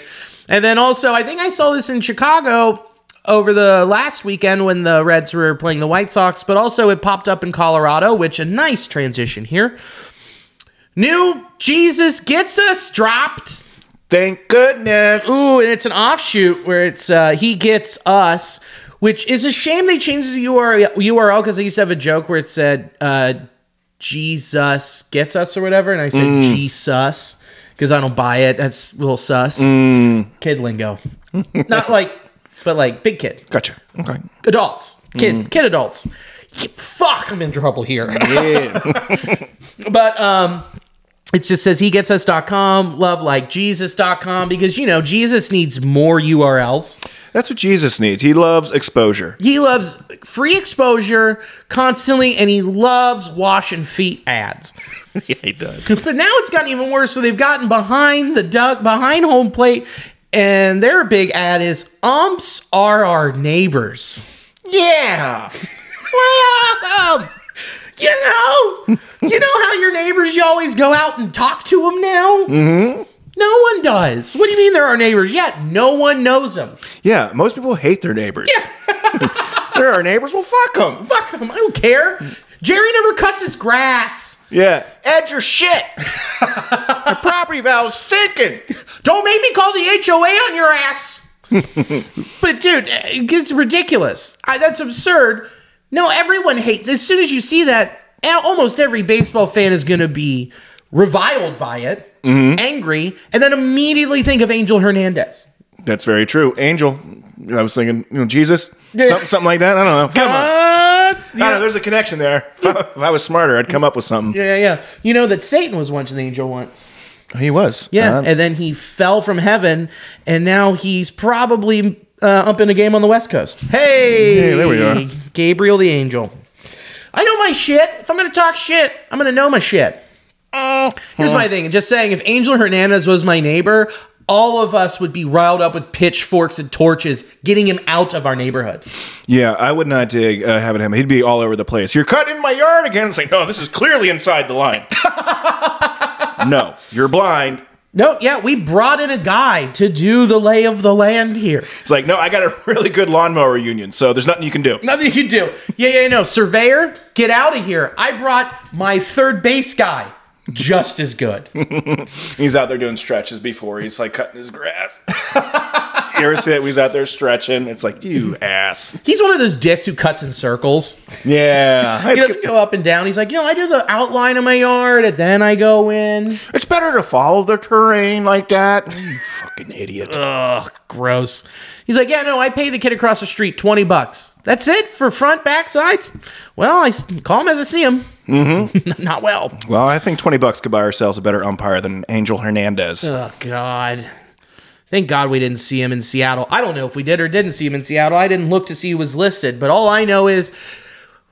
And then also, I think I saw this in Chicago over the last weekend when the Reds were playing the White Sox, but also it popped up in Colorado, which a nice transition here. New Jesus Gets Us dropped. Thank goodness. Ooh, and it's an offshoot where it's He Gets Us, which is a shame they changed the URL because I used to have a joke where it said Jesus Gets Us or whatever, and I said Jesus because I don't buy it. That's a little sus. Kid lingo. Not but like big kid. Gotcha. Okay. Adults. Kid adults. Fuck, I'm in trouble here. Yeah. But it just says hegetsus.com, lovelikejesus.com, because, Jesus needs more URLs. That's what Jesus needs. He loves exposure. He loves free exposure constantly, and he loves washing feet ads. Yeah, he does. But now it's gotten even worse. So they've gotten behind home plate, and their big ad is umps are our neighbors. Yeah. Well, you know how your neighbors, you always go out and talk to them now? Mm-hmm. No one does. What do you mean they're our neighbors? Yeah, no one knows them. Yeah, most people hate their neighbors. Yeah. They're our neighbors. Well, fuck them. Fuck them. I don't care. Jerry never cuts his grass. Yeah. Ed, your shit. My property value's sinking. Don't make me call the HOA on your ass. But, dude, it's ridiculous. That's absurd. No, everyone hates. As soon as you see that, almost every baseball fan is going to be reviled by it, angry, and then immediately think of Angel Hernandez. That's very true. Angel. I was thinking, Jesus, something like that. I don't know. Come on. I don't know. There's a connection there. If I was smarter, I'd come up with something. Yeah. You know that Satan was once an angel once. He was. Yeah, and then he fell from heaven, and now he's probably up in a game on the West Coast. Hey, there we go. Gabriel the Angel. I know my shit. If I'm going to talk shit, I'm going to know my shit. Here's my thing. Just saying, if Angel Hernandez was my neighbor, all of us would be riled up with pitchforks and torches, getting him out of our neighborhood. Yeah, I would not dig having him. He'd be all over the place. You're cutting in my yard again. It's like, no, this is clearly inside the line. No, you're blind. No, yeah, we brought in a guy to do the lay of the land here. It's like, no, I got a really good lawnmower union, so there's nothing you can do. Nothing you can do. Yeah, no. Surveyor, get out of here. I brought my third base guy. Just as good. He's out there doing stretches before he's like cutting his grass. You ever see that? He's out there stretching. It's like, you ass. He's one of those dicks who cuts in circles. Yeah. He doesn't go up and down. He's like, I do the outline of my yard and then I go in. It's better to follow the terrain like that. You fucking idiot. Ugh, gross. He's like, yeah, no, I pay the kid across the street $20. That's it for front, back, sides? Well, I call him as I see him. Mm-hmm. Not well. Well, I think $20 could buy ourselves a better umpire than Angel Hernandez. Oh, God. Thank God we didn't see him in Seattle. I don't know if we did or didn't see him in Seattle. I didn't look to see who was listed, but all I know is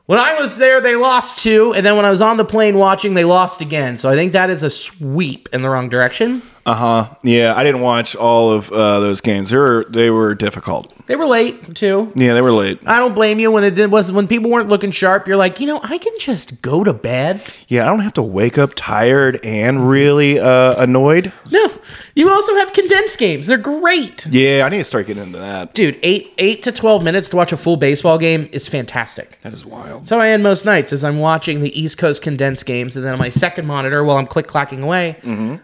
when I was there, they lost 2, and then when I was on the plane watching, they lost again. So I think that is a sweep in the wrong direction. Yeah, I didn't watch all of those games. They were difficult. They were late too. Yeah, they were late. I don't blame you when people weren't looking sharp. You're like, I can just go to bed. Yeah, I don't have to wake up tired and really annoyed. No, you also have condensed games. They're great. Yeah, I need to start getting into that. Dude, 8 to 12 minutes to watch a full baseball game is fantastic. That is wild. So I end most nights as I'm watching the East Coast condensed games, and then on my second monitor while I'm click-clacking away,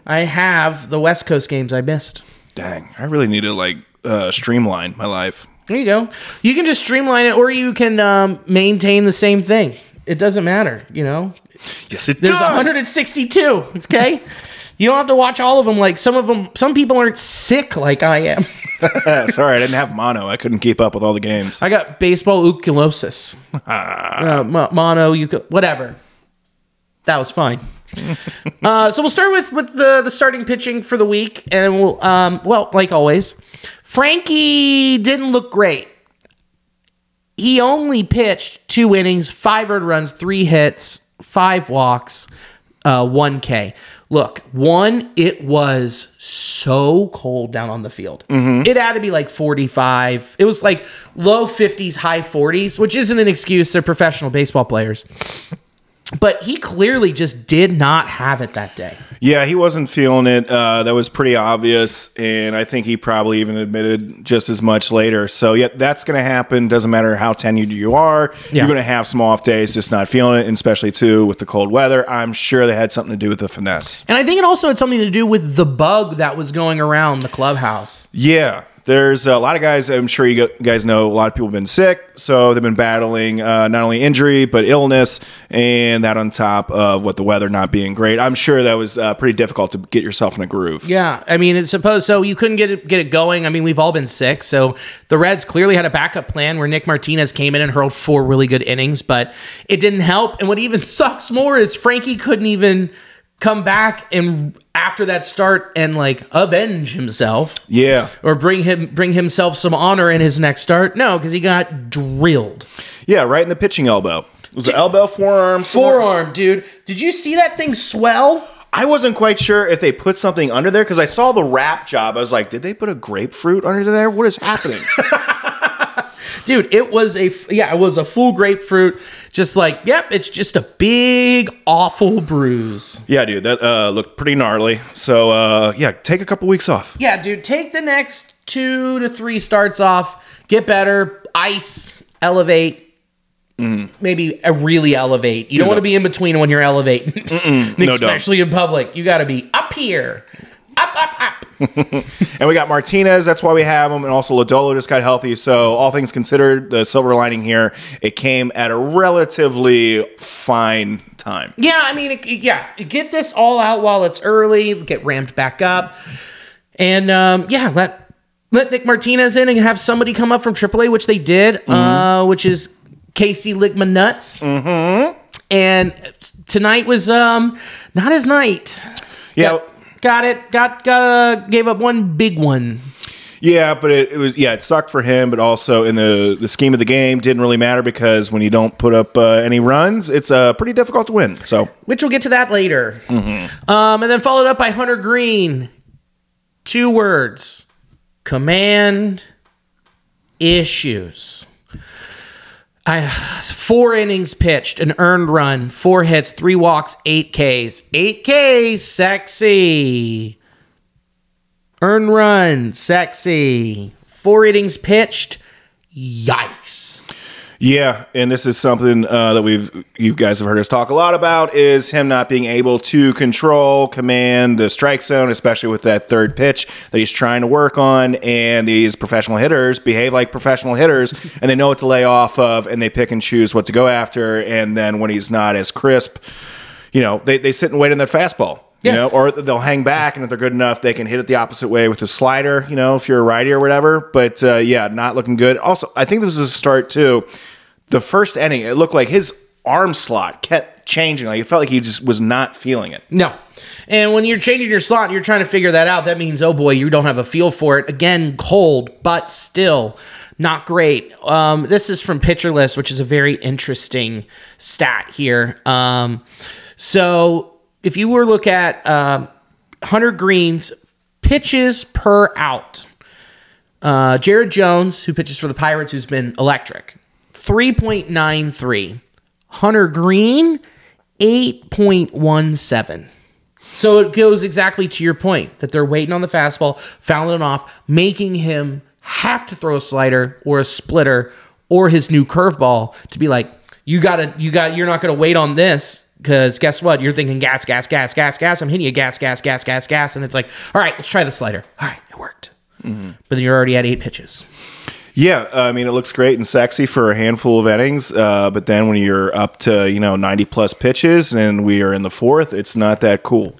I have the West Coast games I missed. Dang, I really need to streamline my life. There you go. You can just streamline it, or you can maintain the same thing. It doesn't matter, Yes, it There's does. 162, okay? You don't have to watch all of them. Like some people aren't sick like I am. Sorry, I didn't have mono. I couldn't keep up with all the games. I got baseball uculosis. Mono, whatever. That was fine. So we'll start with the starting pitching for the week, and we'll like always, Frankie didn't look great. He only pitched 2 innings, 5 earned runs, 3 hits, 5 walks, 1 K. Look, it was so cold down on the field. It had to be like 45. It was like low 50s, high 40s, which isn't an excuse. They're professional baseball players. But he clearly just did not have it that day. Yeah, he wasn't feeling it. That was pretty obvious, and I think he probably even admitted just as much later. So, yeah, that's going to happen. Doesn't matter how tenured you are. Yeah. You're going to have some off days, just not feeling it, and especially, too, with the cold weather. I'm sure that had something to do with the finesse. And I think it also had something to do with the bug that was going around the clubhouse. Yeah. There's a lot of guys, I'm sure you guys know, a lot of people have been sick, so they've been battling not only injury, but illness, and that on top of what the weather not being great. I'm sure that was pretty difficult to get yourself in a groove. Yeah, I mean, so you couldn't get it going. I mean, we've all been sick, so the Reds clearly had a backup plan where Nick Martinez came in and hurled 4 really good innings, but it didn't help, and what even sucks more is Frankie couldn't even come back and after that start and like avenge himself. Yeah. Or bring himself some honor in his next start. No, because he got drilled. Yeah, right in the pitching elbow. It was an elbow, forearm. Forearm, dude. Did you see that thing swell? I wasn't quite sure if they put something under there because I saw the wrap job. I was like, did they put a grapefruit under there? What is happening? Dude, it was a full grapefruit. Just like, yep, it's just a big, awful bruise. Yeah, dude, that looked pretty gnarly. So, yeah, take a couple weeks off. Yeah, dude, take the next 2 to 3 starts off. Get better. Ice. Elevate. Maybe really elevate. You don't want to be in between when you're elevating. Especially in public. You got to be up here. Up. And we got Martinez. That's why we have him. And also Lodolo just got healthy. So all things considered, the silver lining here, it came at a relatively fine time. Yeah, I mean, get this all out while it's early. Get ramped back up. And, let Nick Martinez in and have somebody come up from AAA, which they did, which is Casey Ligman Nuts. And tonight was not his night. Yeah. Got it. Gave up one big one. Yeah, but it sucked for him, but also in the scheme of the game, didn't really matter because when you don't put up any runs, it's pretty difficult to win. So, which we'll get to that later. And then followed up by Hunter Green. 2 words. Command issues. 4 innings pitched, an earned run, 4 hits, 3 walks, 8 Ks. 8 Ks, sexy. Earned run, sexy. 4 innings pitched, yikes. Yeah, and this is something that you guys have heard us talk a lot about, is him not being able to command the strike zone, especially with that third pitch that he's trying to work on. And these professional hitters behave like professional hitters, and they know what to lay off of, and they pick and choose what to go after. And then when he's not as crisp, they sit and wait on that fastball. Yeah. Or they'll hang back, and if they're good enough, they can hit it the opposite way with a slider, if you're a righty or whatever. But, not looking good. Also, I think this was a start, too. The first inning, it looked like his arm slot kept changing. Like, it felt like he just was not feeling it. No. And when you're changing your slot and you're trying to figure that out, that means, oh, boy, you don't have a feel for it. Again, cold, but still not great. This is from Pitcher List, which is a very interesting stat here. So if you were to look at Hunter Green's pitches per out, Jared Jones, who pitches for the Pirates, who's been electric, 3.93. Hunter Green, 8.17. So it goes exactly to your point that they're waiting on the fastball, fouling it off, making him have to throw a slider or a splitter or his new curveball to be like, you're not going to wait on this. Because guess what? You're thinking gas. I'm hitting you gas. And it's like, all right, let's try the slider. All right, it worked. But then you're already at 8 pitches. Yeah, I mean, it looks great and sexy for a handful of innings. But then when you're up to, 90 plus pitches and we are in the 4th, it's not that cool.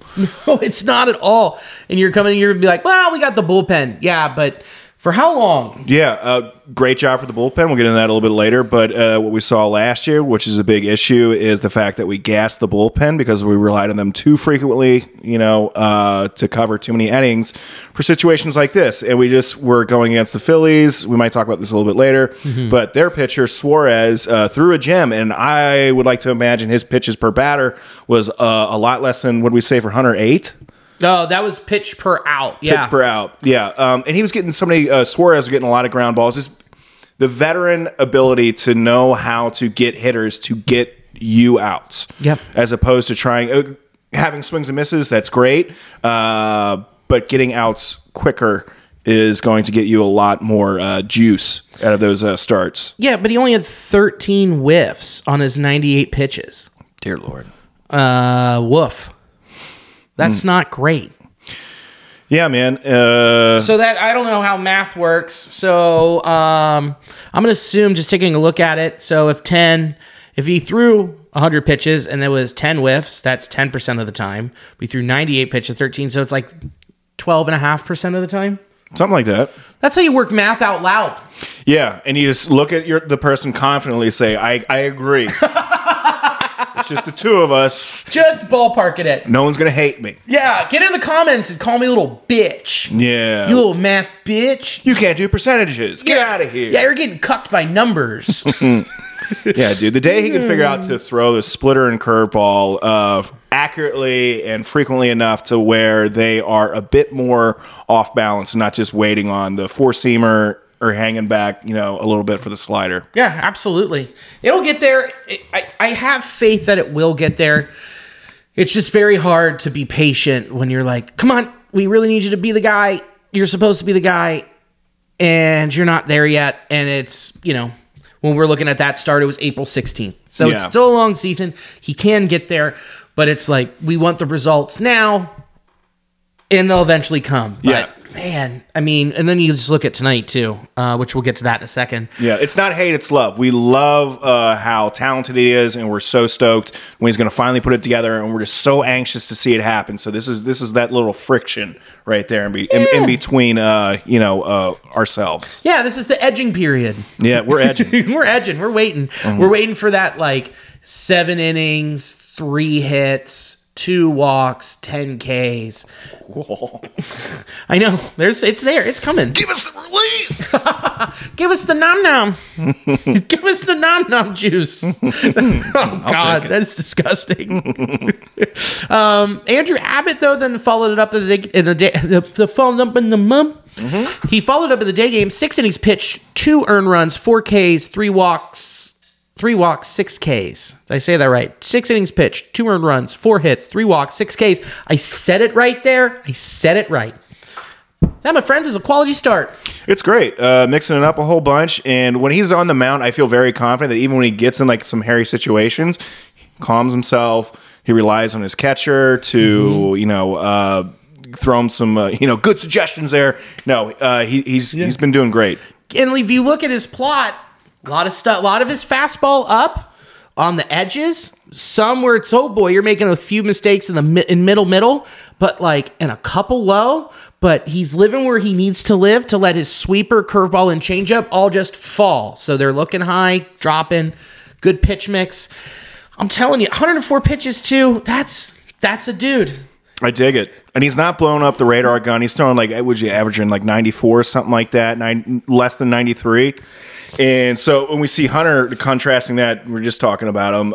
No, it's not at all. And you're coming here and be like, well, we got the bullpen. Yeah, but for how long? Yeah, great job for the bullpen. We'll get into that a little bit later. But what we saw last year, which is a big issue, is the fact that we gassed the bullpen because we relied on them too frequently, to cover too many innings for situations like this. And we just were going against the Phillies. We might talk about this a little bit later. But their pitcher, Suarez, threw a gem. And I would like to imagine his pitches per batter was a lot less than, what did we say for Hunter, 8? Oh, that was pitch per out. Yeah. Pitch per out. Yeah. And he was getting Suarez was getting a lot of ground balls. The veteran ability to know how to get hitters to get you outs. Yep. As opposed to trying, having swings and misses, that's great. But getting outs quicker is going to get you a lot more juice out of those starts. Yeah, but he only had 13 whiffs on his 98 pitches. Dear Lord. Woof. That's not great. Yeah, man. So that, I don't know how math works. So I'm going to assume, just taking a look at it. So if he threw 100 pitches and there was 10 whiffs, that's 10% of the time. We threw 98 pitches, 13. So it's like 12.5% of the time. Something like that. That's how you work math out loud. Yeah, and you just look at the person confidently say, I agree. It's just the two of us. Just ballparking it. No one's going to hate me. Yeah, get in the comments and call me a little bitch. Yeah. You little math bitch. You can't do percentages. Get out of here. Yeah, you're getting cucked by numbers. Yeah, dude. The day he can figure out to throw the splitter and curveball accurately and frequently enough to where they are a bit more off balance and not just waiting on the four-seamer or hanging back, a little bit for the slider. Yeah, absolutely. It'll get there. I have faith that it will get there. It's just very hard to be patient when you're like, come on, we really need you to be the guy. You're supposed to be the guy, and you're not there yet. And it's, when we're looking at that start, it was April 16th. So It's still a long season. He can get there, but it's like we want the results now, and they'll eventually come. But, man, and then you just look at tonight, too, which we'll get to that in a second. Yeah, it's not hate, it's love. We love how talented he is, and we're so stoked when he's going to finally put it together, and we're just so anxious to see it happen. So this is that little friction right there in between, ourselves. Yeah, this is the edging period. Yeah, we're edging. We're edging. We're waiting. Mm-hmm. We're waiting for that, 7 innings, 3 hits, 2 walks, 10 Ks. Whoa. I know. It's there. It's coming. Give us the release. Give us the nom-nom. Give us the nom-nom juice. Oh, God. That is disgusting. Andrew Abbott, though, then followed it up in the day Mm-hmm. He followed up in the day game. 6 innings pitched, 2 earned runs, 4 Ks, 3 walks, 6 Ks. Did I say that right? 6 innings pitched, 2 earned runs, 4 hits, 3 walks, 6 Ks. I said it right there. I said it right. That, my friends, is a quality start. It's great. Mixing it up a whole bunch. And when he's on the mound, I feel very confident that even when he gets in some hairy situations, he calms himself. He relies on his catcher to, throw him some, good suggestions there. No, he's been doing great. And if you look at his plot, a lot of stuff, a lot of his fastball up on the edges. Some where it's, oh boy, you're making a few mistakes in the middle, but and a couple low. But he's living where he needs to live to let his sweeper, curveball, and changeup all just fall. So they're looking high, dropping, good pitch mix. I'm telling you, 104 pitches too. That's a dude. I dig it. And he's not blowing up the radar gun. He's throwing averaging 94, something like that, less than 93. And so when we see Hunter contrasting that, we're just talking about him,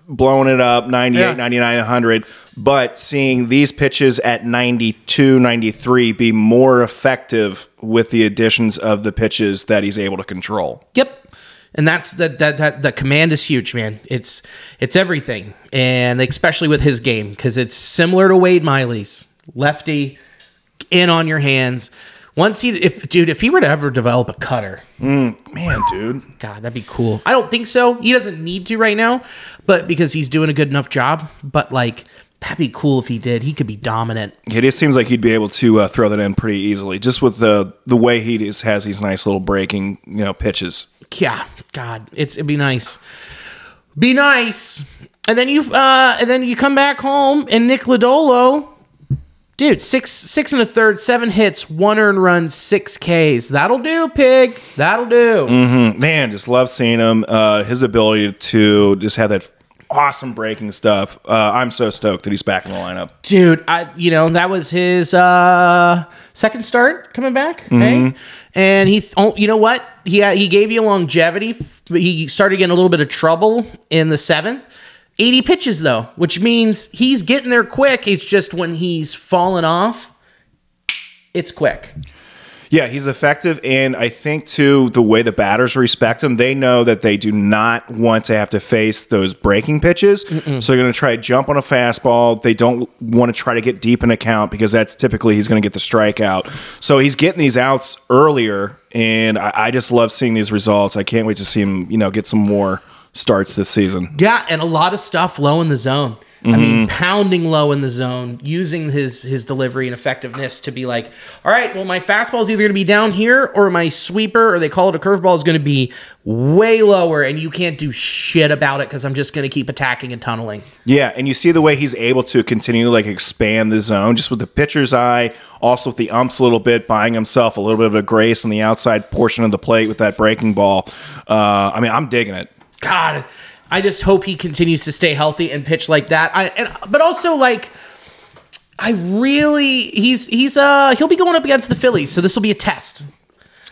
blowing it up, 98, 99, 100, but seeing these pitches at 92, 93 be more effective with the additions of the pitches that he's able to control. Yep. And that's the command is huge, man. It's everything. And especially with his game, because it's similar to Wade Miley's. Lefty, in on your hands. If he were to ever develop a cutter, man, dude, God, that'd be cool. I don't think so. He doesn't need to right now, but because he's doing a good enough job. But that'd be cool if he did. He could be dominant. It just seems like he'd be able to throw that in pretty easily, just with the way he has these nice little breaking pitches. Yeah, God, it'd be nice. Be nice, and then you come back home and Nick Lodolo. Dude, 6 1/3, 7 hits, 1 earned run, 6 Ks. That'll do, pig. That'll do. Mm-hmm. Man, just love seeing him. His ability to just have that awesome breaking stuff. I'm so stoked that he's back in the lineup. Dude, that was his second start coming back. Mm-hmm. Okay? And you know what? He gave you longevity. He started getting a little bit of trouble in the 7th. 80 pitches, though, which means he's getting there quick. It's just when he's falling off, it's quick. Yeah, he's effective, and I think, too, the way the batters respect him, they know that they do not want to have to face those breaking pitches, so they're going to try to jump on a fastball. They don't want to try to get deep in a count because that's typically he's going to get the strikeout. So he's getting these outs earlier, and I just love seeing these results. I can't wait to see him, get some more starts this season. Yeah, and a lot of stuff low in the zone. I mean, pounding low in the zone, using his delivery and effectiveness to be like, all right, well, my fastball is either going to be down here or my sweeper, or they call it a curveball, is going to be way lower, and you can't do shit about it because I'm just going to keep attacking and tunneling. Yeah, and you see the way he's able to continue to expand the zone just with the pitcher's eye, also with the umps a little bit, buying himself a little bit of a grace on the outside portion of the plate with that breaking ball. I'm digging it. God, I just hope he continues to stay healthy and pitch like that. But also like, he'll be going up against the Phillies, so this will be a test.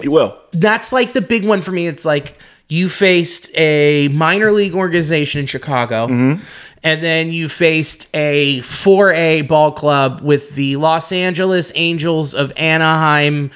He will. That's like the big one for me. It's like you faced a minor league organization in Chicago, and then you faced a 4A ball club with the Los Angeles Angels of Anaheim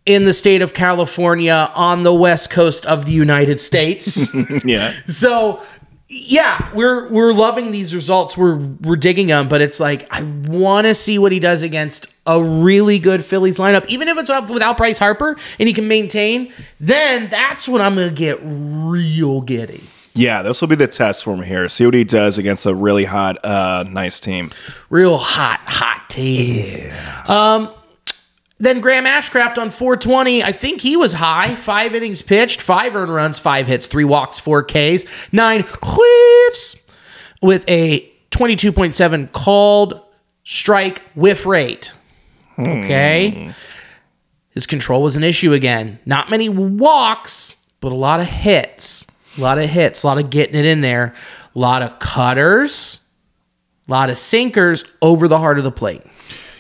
in the state of California on the west coast of the United States. Yeah. So, yeah, we're loving these results. We're digging them, but it's like I want to see what he does against a really good Phillies lineup. Even if it's without Bryce Harper and he can maintain, then that's when I'm going to get real giddy. Yeah, this will be the test for him here. See what he does against a really hot, nice team. Real hot team. Yeah. Then Graham Ashcraft on 420. I think he was high. 5 innings pitched, 5 earned runs, 5 hits, 3 walks, 4 Ks, 9 whiffs with a 22.7 called strike whiff rate. Okay. His control was an issue again. Not many walks, but a lot of hits. A lot of getting it in there. A lot of cutters, a lot of sinkers over the heart of the plate.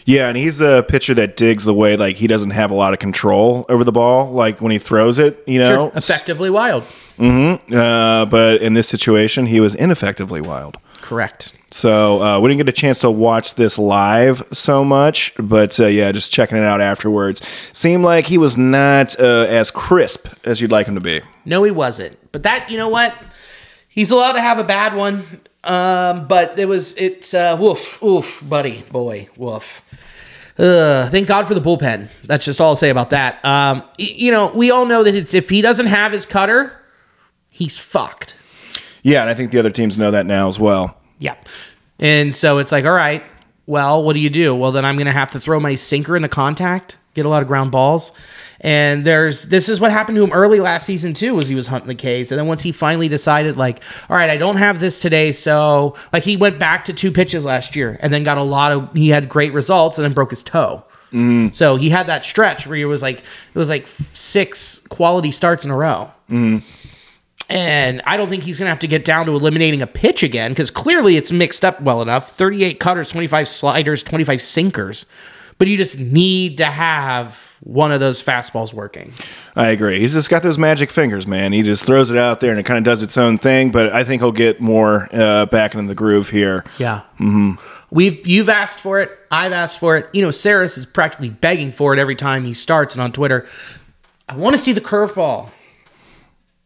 Yeah, and he's a pitcher that digs the way, like, he doesn't have a lot of control over the ball, like, when he throws it, you know? Sure. Effectively wild. But in this situation, he was ineffectively wild. Correct. So we didn't get a chance to watch this live so much, but yeah, just checking it out afterwards. Seemed like he was not as crisp as you'd like him to be. No, he wasn't. But that, you know what? He's allowed to have a bad one. But it's woof, buddy, boy, woof. Thank God for the bullpen. That's just all I'll say about that. You know, we all know that if he doesn't have his cutter, he's fucked. Yeah, and I think the other teams know that now as well. Yeah. And so it's like, all right, well, what do you do? Well, then I'm going to have to throw my sinker into contact, get a lot of ground balls. And this is what happened to him early last season too, was he was hunting the Ks. And then once he finally decided, like, all right, I don't have this today. So like he went back to 2 pitches last year and then he had great results and then broke his toe. So he had that stretch where it was like 6 quality starts in a row. And I don't think he's going to have to get down to eliminating a pitch again, because clearly it's mixed up well enough. 38 cutters, 25 sliders, 25 sinkers. But you just need to have one of those fastballs working. I agree. He's just got those magic fingers, man. He just throws it out there and it kind of does its own thing, but I think he'll get more back into the groove here. Yeah. You've asked for it. I've asked for it. You know, Saris is practically begging for it every time he starts, and on Twitter, I want to see the curveball.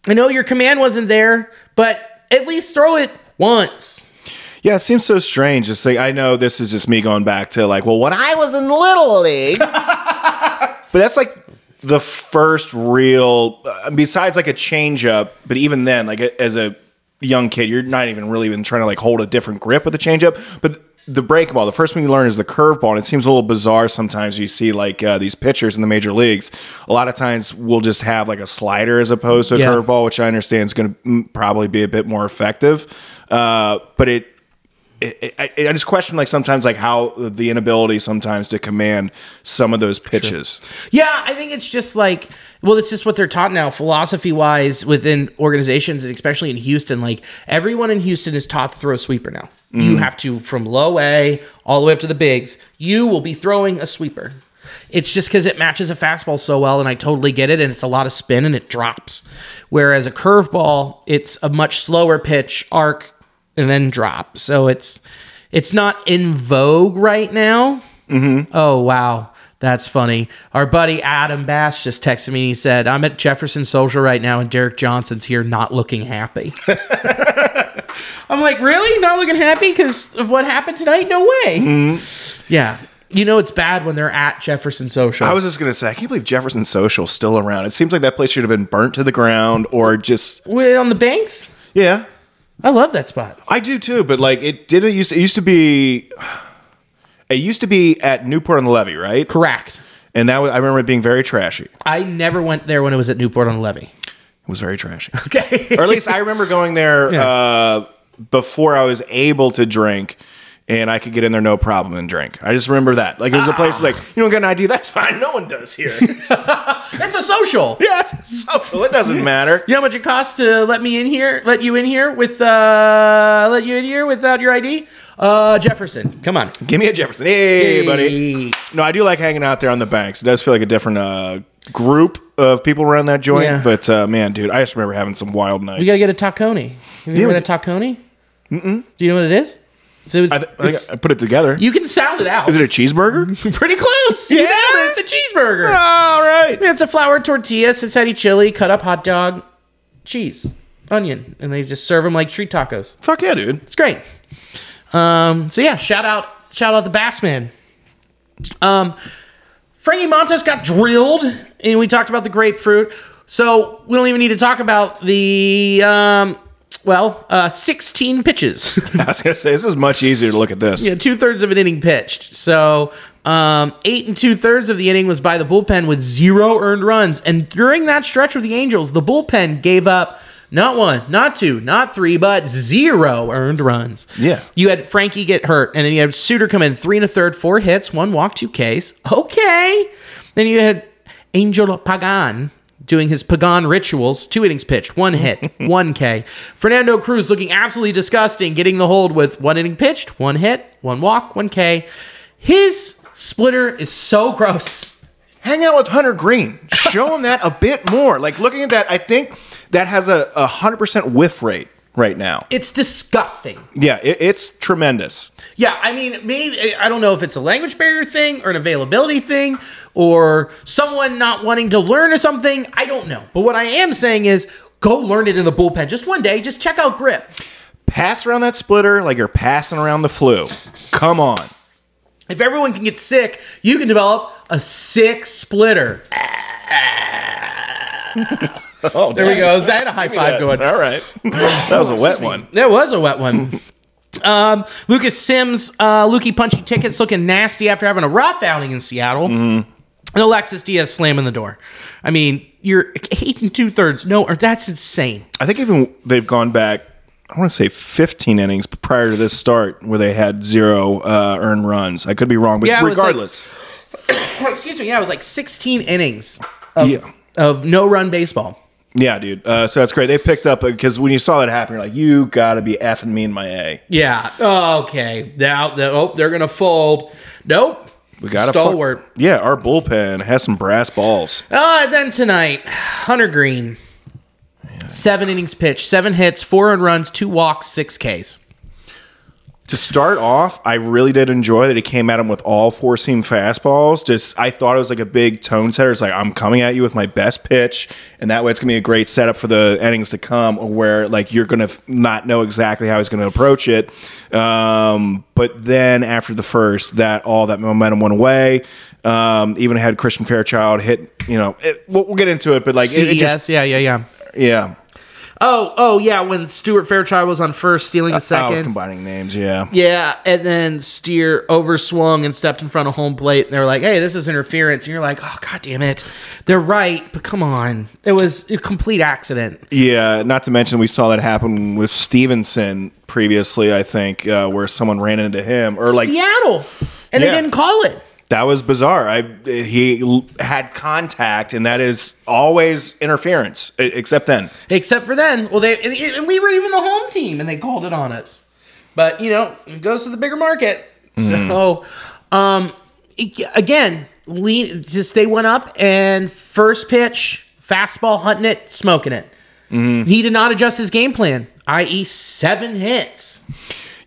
I know your command wasn't there, but at least throw it once. Yeah, it seems so strange. It's like, I know this is just me going back to like, well, when I was in Little League. But that's like the first real, besides like a changeup, but even then, like as a young kid, you're not even really trying to like hold a different grip with the changeup. But the break ball, the first thing you learn is the curveball, and it seems a little bizarre sometimes. You see like these pitchers in the major leagues, a lot of times we'll just have like a slider as opposed to a curveball, which I understand is going to probably be a bit more effective. But I just question like sometimes like how the inability sometimes to command some of those pitches. Sure. Yeah, I think it's just like, well, it's just what they're taught now, philosophy wise within organizations, and especially in Houston. Like everyone in Houston is taught to throw a sweeper now. You have to, from low A all the way up to the bigs, you will be throwing a sweeper. It's just because it matches a fastball so well, and I totally get it, and it's a lot of spin and it drops. Whereas a curveball, it's a much slower pitch, arc, and then drop. So it's not in vogue right now. Oh, wow. That's funny. Our buddy Adam Bass just texted me and he said, I'm at Jefferson Social right now and Derek Johnson's here not looking happy. I'm like, really? Not looking happy because of what happened tonight? No way. Yeah. You know it's bad when they're at Jefferson Social. I was just going to say, I can't believe Jefferson Social's still around. It seems like that place should have been burnt to the ground or just... Wait, on the banks? Yeah. I love that spot. I do too, but like it used to be at Newport on the Levee, right? Correct. And I remember it being very trashy. I never went there when it was at Newport on the Levee. It was very trashy. Okay. Or at least I remember going there before I was able to drink. and I could get in there no problem and drink. I just remember that. Like, it was a place like, you don't get an ID? That's fine. No one does here. It's a social. Yeah, it's a social. It doesn't matter. You know how much it costs to let you in here without your ID? Jefferson. Come on. Give me a Jefferson. Hey, buddy. No, I do like hanging out there on the banks. It does feel like a different group of people around that joint. Yeah. But, man, dude, I just remember having some wild nights. We got to get a taccone. Have you ever had a taccone? Mm-mm. Do you know what it is? So I put it together. You can sound it out. Is it a cheeseburger? Pretty close. Yeah. It's a cheeseburger. All right. Yeah, it's a flour tortilla, Cincinnati chili, cut up hot dog, cheese, onion, and they just serve them like street tacos. Fuck yeah, dude. It's great. So yeah, shout out the Bassman. Frankie Montas got drilled, and we talked about the grapefruit. So we don't even need to talk about the 16 pitches. I was gonna say this is much easier to look at this. Yeah, 2/3 of an inning pitched. So 8 2/3 of the inning was by the bullpen with 0 earned runs. And during that stretch with the Angels, the bullpen gave up not 1, not 2, not 3, but 0 earned runs. Yeah. You had Frankie get hurt, and then you had Suter come in 3 1/3, 4 hits, 1 walk, 2 Ks. Okay. Then you had Angel Pagan doing his Pagan rituals, 2 innings pitched, 1 hit, 1 K. Fernando Cruz looking absolutely disgusting, getting the hold with 1 inning pitched, 1 hit, 1 walk, 1 K. His splitter is so gross. Hang out with Hunter Green. Show him that a bit more. Like, looking at that, I think that has a 100% whiff rate right now. It's disgusting. Yeah, it's tremendous. Yeah, I mean, maybe, I don't know if it's a language barrier thing or an availability thing or someone not wanting to learn or something. I don't know. But what I am saying is go learn it in the bullpen. Just one day. Just check out grip. Pass around that splitter like you're passing around the flu. Come on. If everyone can get sick, you can develop a sick splitter. Oh, there we go. I had a high five going. All right. That was a wet one. That was a wet one. Lucas Sims, Lukey Punchy Tickets looking nasty after having a rough outing in Seattle. Mm-hmm. And Alexis Diaz slamming the door. I mean, you're 8 2/3. No, or that's insane. I think even they've gone back, I want to say 15 innings prior to this start where they had 0 earned runs. I could be wrong, but regardless. Excuse me. Yeah, it was like 16 innings of no-run baseball. Yeah, dude. So that's great. They picked up, because when you saw that happen, you're like, you got to be effing me in my A. Yeah. Okay. Now, they're going to fold. Nope. We got a stalwart. Yeah, our bullpen has some brass balls. Then tonight, Hunter Green. 7 innings pitched, 7 hits, 4 earned runs, 2 walks, 6 Ks. To start off, I really did enjoy that he came at him with all 4-seam fastballs. I thought it was like a big tone setter. It's like, I'm coming at you with my best pitch, and that way it's going to be a great setup for the innings to come, where like you're going to not know exactly how he's going to approach it. But then after the first, all that momentum went away. Even had Christian Fairchild hit, we'll get into it, but like yeah. Oh, yeah, when Stuart Fairchild was on first, stealing the second. Combining names, yeah. Yeah, and then Steer overswung and stepped in front of home plate, and they were like, hey, this is interference. And you're like, oh, God damn it. They're right, but come on. It was a complete accident. Yeah, not to mention we saw that happen with Stevenson previously, I think, where someone ran into him. Or like Seattle, and they didn't call it. That was bizarre. He had contact, and that is always interference, except then. Except for then. Well, and we were even the home team, and they called it on us. But, it goes to the bigger market. So, again, they went up, and first pitch, fastball, hunting it, smoking it. Mm-hmm. He did not adjust his game plan, i.e. 7 hits.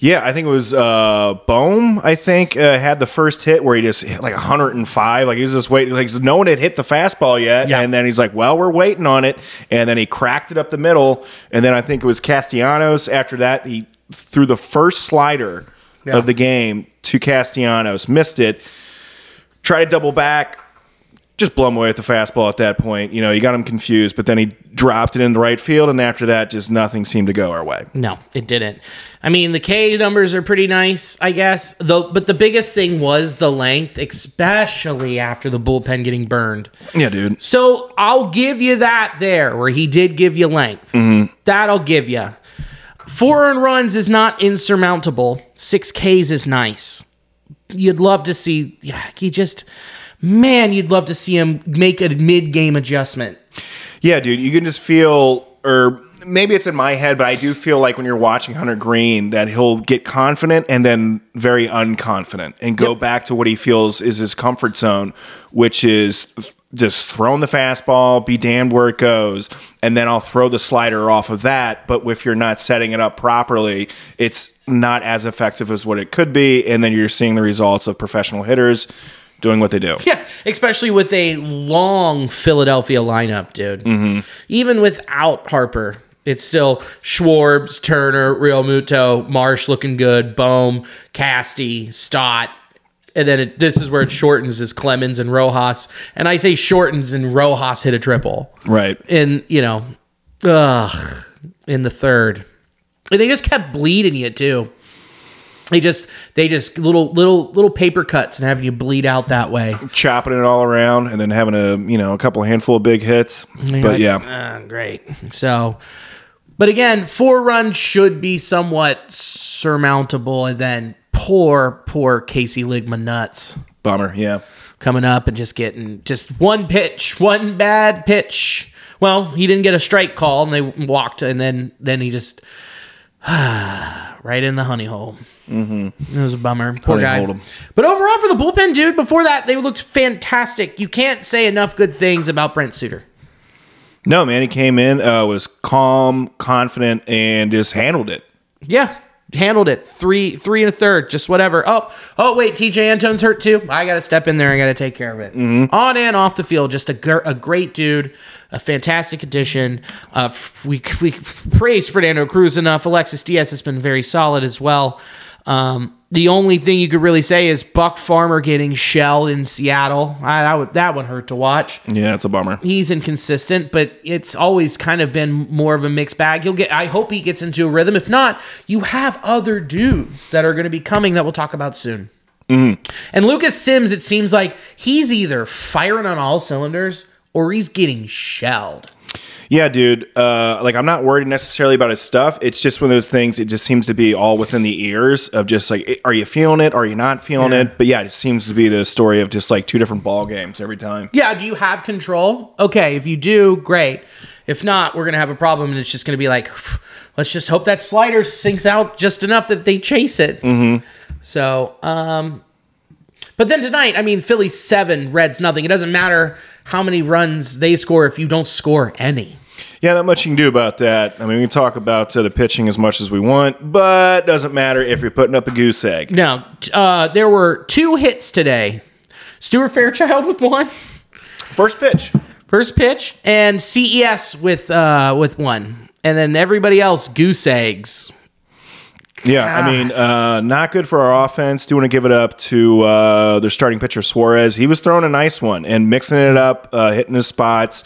Yeah, I think it was Bohm, had the first hit where he just hit like 105. Like, he was just waiting. Like, no one had hit the fastball yet. Yeah. And then he's like, well, we're waiting on it. And then he cracked it up the middle. And then I think it was Castellanos. After that, he threw the first slider of the game to Castellanos. Missed it. Tried to double back. Just blow him away with the fastball at that point. You got him confused, but then he dropped it in the right field, and after that, just nothing seemed to go our way. No, it didn't. I mean, the K numbers are pretty nice, I guess. But the biggest thing was the length, especially after the bullpen getting burned. Yeah, dude. So I'll give you that there, where he did give you length. Mm-hmm. That I'll give you. 4 earned runs is not insurmountable. 6 Ks is nice. You'd love to see, you'd love to see him make a mid-game adjustment. Yeah, dude, you can just feel, or maybe it's in my head, but I do feel like when you're watching Hunter Green that he'll get confident and then very unconfident and go back to what he feels is his comfort zone, which is just throwing the fastball, be damned where it goes, and then I'll throw the slider off of that. But if you're not setting it up properly, it's not as effective as what it could be, and then you're seeing the results of professional hitters doing what they do. Yeah, especially with a long Philadelphia lineup, dude. Mm-hmm. Even without Harper, it's still Schwartz, Turner, Real Muto, Marsh looking good, Bohm, Casty, Stott. And then this is where it shortens is Clemens and Rojas. And I say shortens and Rojas hit a triple. Right. And, in the third. And they just kept bleeding you, too. They just little paper cuts and having you bleed out that way, chopping it all around, and then having a couple handful of big hits. But great. So, but again, 4 runs should be somewhat surmountable, and then poor Casey Ligma nuts. Bummer, yeah, coming up and just getting one bad pitch. Well, he didn't get a strike call, and they walked, and then he just right in the honey hole. Mm-hmm. It was a bummer. Poor guy. But overall, for the bullpen, dude, before that, they looked fantastic. You can't say enough good things about Brent Suter. No, man. He came in, was calm, confident, and just handled it. Yeah, handled it. 3 1/3, just whatever. Oh, wait, TJ Antone's hurt too. I got to step in there. I got to take care of it. Mm-hmm. On and off the field, just a great dude, a fantastic addition. We praised Fernando Cruz enough. Alexis Diaz has been very solid as well. The only thing you could really say is Buck Farmer getting shelled in Seattle. That one hurt to watch. Yeah, it's a bummer. He's inconsistent, but it's always kind of been more of a mixed bag. I hope he gets into a rhythm. If not, you have other dudes that are going to be coming that we'll talk about soon. Mm-hmm. And Lucas Sims, it seems like he's either firing on all cylinders or he's getting shelled. Yeah, dude. I'm not worried necessarily about his stuff. It's just one of those things. It just seems to be all within the ears of just like, are you feeling it? Are you not feeling it? But yeah, it seems to be the story of just like 2 different ball games every time. Yeah. Do you have control? Okay. If you do, great. If not, we're going to have a problem. And it's just going to be like, let's just hope that slider sinks out just enough that they chase it. Mm-hmm. So, but then tonight, Phillies 7, Reds nothing. It doesn't matter how many runs they score if you don't score any. Yeah, not much you can do about that. We can talk about the pitching as much as we want, but doesn't matter if you're putting up a goose egg. Now, there were 2 hits today. Stuart Fairchild with 1. First pitch, and CES with 1. And then everybody else, goose eggs. Yeah, not good for our offense. Do want to give it up to their starting pitcher, Suarez. He was throwing a nice one and mixing it up, hitting his spots.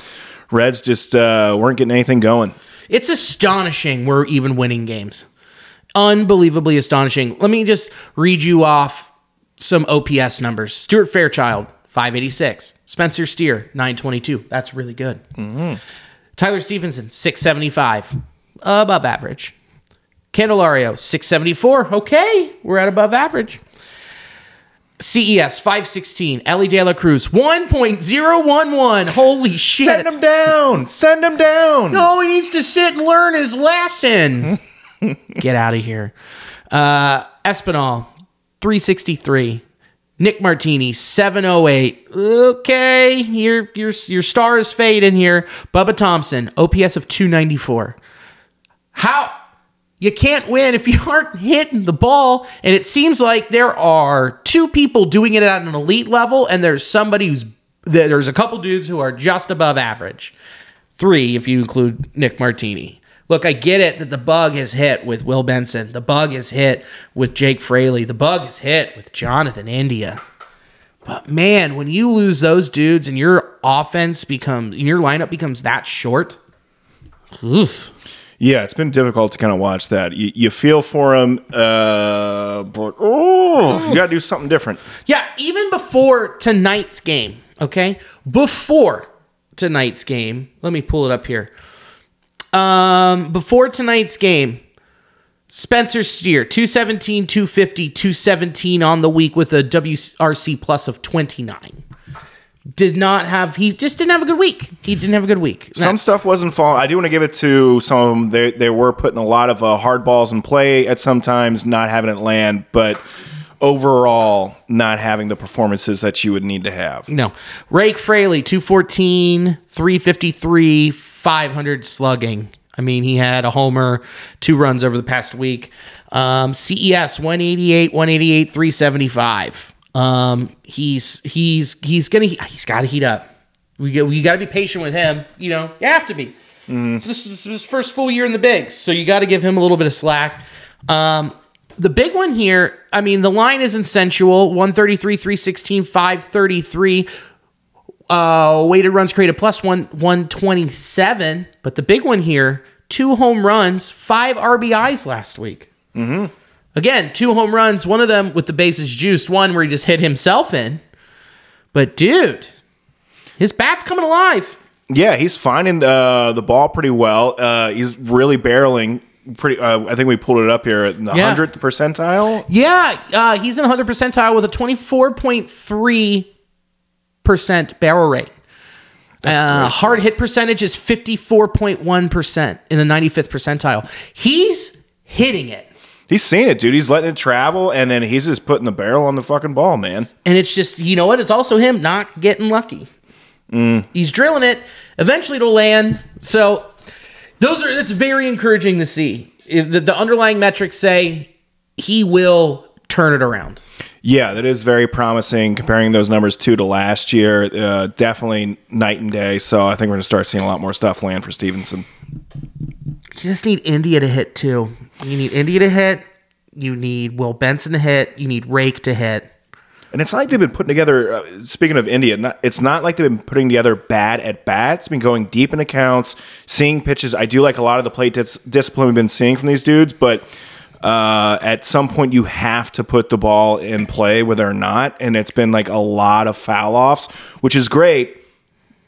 Reds just weren't getting anything going. It's astonishing we're even winning games. Unbelievably astonishing. Let me just read you off some OPS numbers. Stuart Fairchild, 586. Spencer Steer, 922. That's really good. Mm-hmm. Tyler Stevenson, 675. Above average. Candelario, 674. Okay, we're at above average. CES, 516. Ellie De La Cruz, 1.011. Holy shit. Send him down. No, he needs to sit and learn his lesson. Get out of here. Espinal, 363. Nick Martini, 708. Okay, your star is fading here. Bubba Thompson, OPS of 294. How? You can't win if you aren't hitting the ball. And it seems like there are 2 people doing it at an elite level, and there's a couple dudes who are just above average. 3 if you include Nick Martini. Look, I get it that the bug has hit with Will Benson. The bug has hit with Jake Fraley. The bug has hit with Jonathan India. But man, when you lose those dudes and your lineup becomes that short, oof. Yeah, it's been difficult to kind of watch that. You feel for him, but you got to do something different. Yeah, even before tonight's game, okay? Before tonight's game, let me pull it up here. Before tonight's game, Spencer Steer, 217, 250, 217 on the week with a WRC plus of 29. He just didn't have a good week. He didn't have a good week. Some stuff wasn't falling. I do want to give it to some of them. They were putting a lot of hard balls in play at some times, not having it land, but overall not having the performances that you would need to have. No. Rake Fraley, 214, 353, 500 slugging. I mean, he had a homer, 2 runs over the past week. CES, 188, 375. He's got to heat up. We got to be patient with him. You have to be. This is his first full year in the bigs, so you got to give him a little bit of slack. The big one here, I mean, the line isn't sensual. 133, 316, 533. Weighted runs created plus 127. But the big one here, 2 home runs, 5 RBIs last week. Again, 2 home runs, one of them with the bases juiced, one where he just hit himself in. But dude, his bat's coming alive. Yeah, he's finding the ball pretty well. He's really barreling. I think we pulled it up here in the 100th percentile. Yeah, he's in the 100th percentile with a 24.3% barrel rate. Hard hit percentage is 54.1% in the 95th percentile. He's hitting it. He's seeing it, dude. He's letting it travel, and then he's just putting the barrel on the fucking ball, man. And it's just, you know what? It's also him not getting lucky. He's drilling it. Eventually it'll land. So that's very encouraging to see. The underlying metrics say he will turn it around. Yeah, that is very promising. Comparing those numbers to last year, definitely night and day. So I think we're going to start seeing a lot more stuff land for Stevenson. You just need India to hit too. You need India to hit. You need Will Benson to hit. You need Rake to hit. And it's not like they've been putting together, speaking of India, it's not like they've been putting together bad at-bats. It's been going deep in accounts, seeing pitches. I do like a lot of the plate discipline we've been seeing from these dudes, but at some point you have to put the ball in play, whether or not, and it's been like a lot of foul-offs, which is great,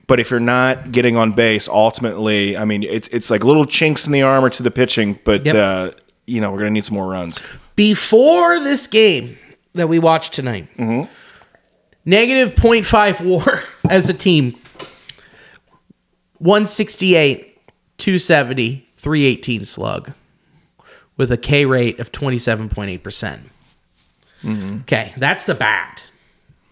but if you're not getting on base, ultimately, I mean, it's like little chinks in the armor to the pitching, but, we're going to need some more runs. Before this game that we watched tonight, negative 0.5 WAR as a team, 168, 270, 318 slug with a K rate of 27.8%. Okay, that's the bad.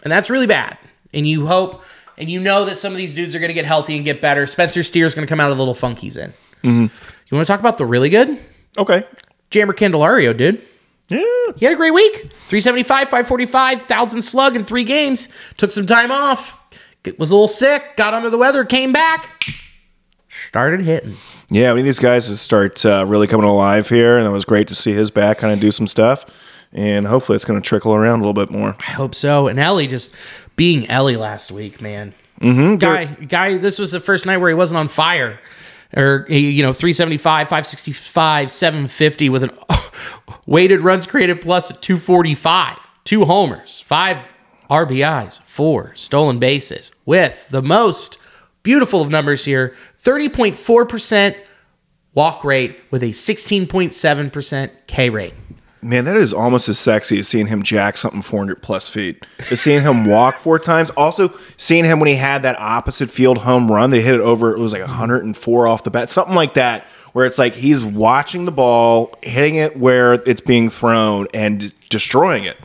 And that's really bad. And you hope and you know that some of these dudes are going to get healthy and get better. Spencer Steer's going to come out of the little funk he's in. You want to talk about the really good? Okay. Jammer Candelario, dude. Yeah. He had a great week. 375, 545, 1,000 slug in 3 games. Took some time off. Was a little sick. Got under the weather. Came back. Started hitting. Yeah, we need these guys to start really coming alive here. And it was great to see his back kind of do some stuff. And hopefully it's going to trickle around a little bit more. I hope so. And Ellie just being Ellie last week, man. Guy, this was the first night where he wasn't on fire. Or, 375, 565, 750 with an weighted runs created plus at 245. 2 homers, 5 RBIs, 4 stolen bases. With the most beautiful of numbers here, 30.4% walk rate with a 16.7% K rate. Man, that is almost as sexy as seeing him jack something 400 plus feet. Is seeing him walk 4 times. Also, seeing him when he had that opposite field home run, they hit it over, it was like 104 off the bat, something like that, where it's like he's watching the ball, hitting it where it's being thrown, and destroying it.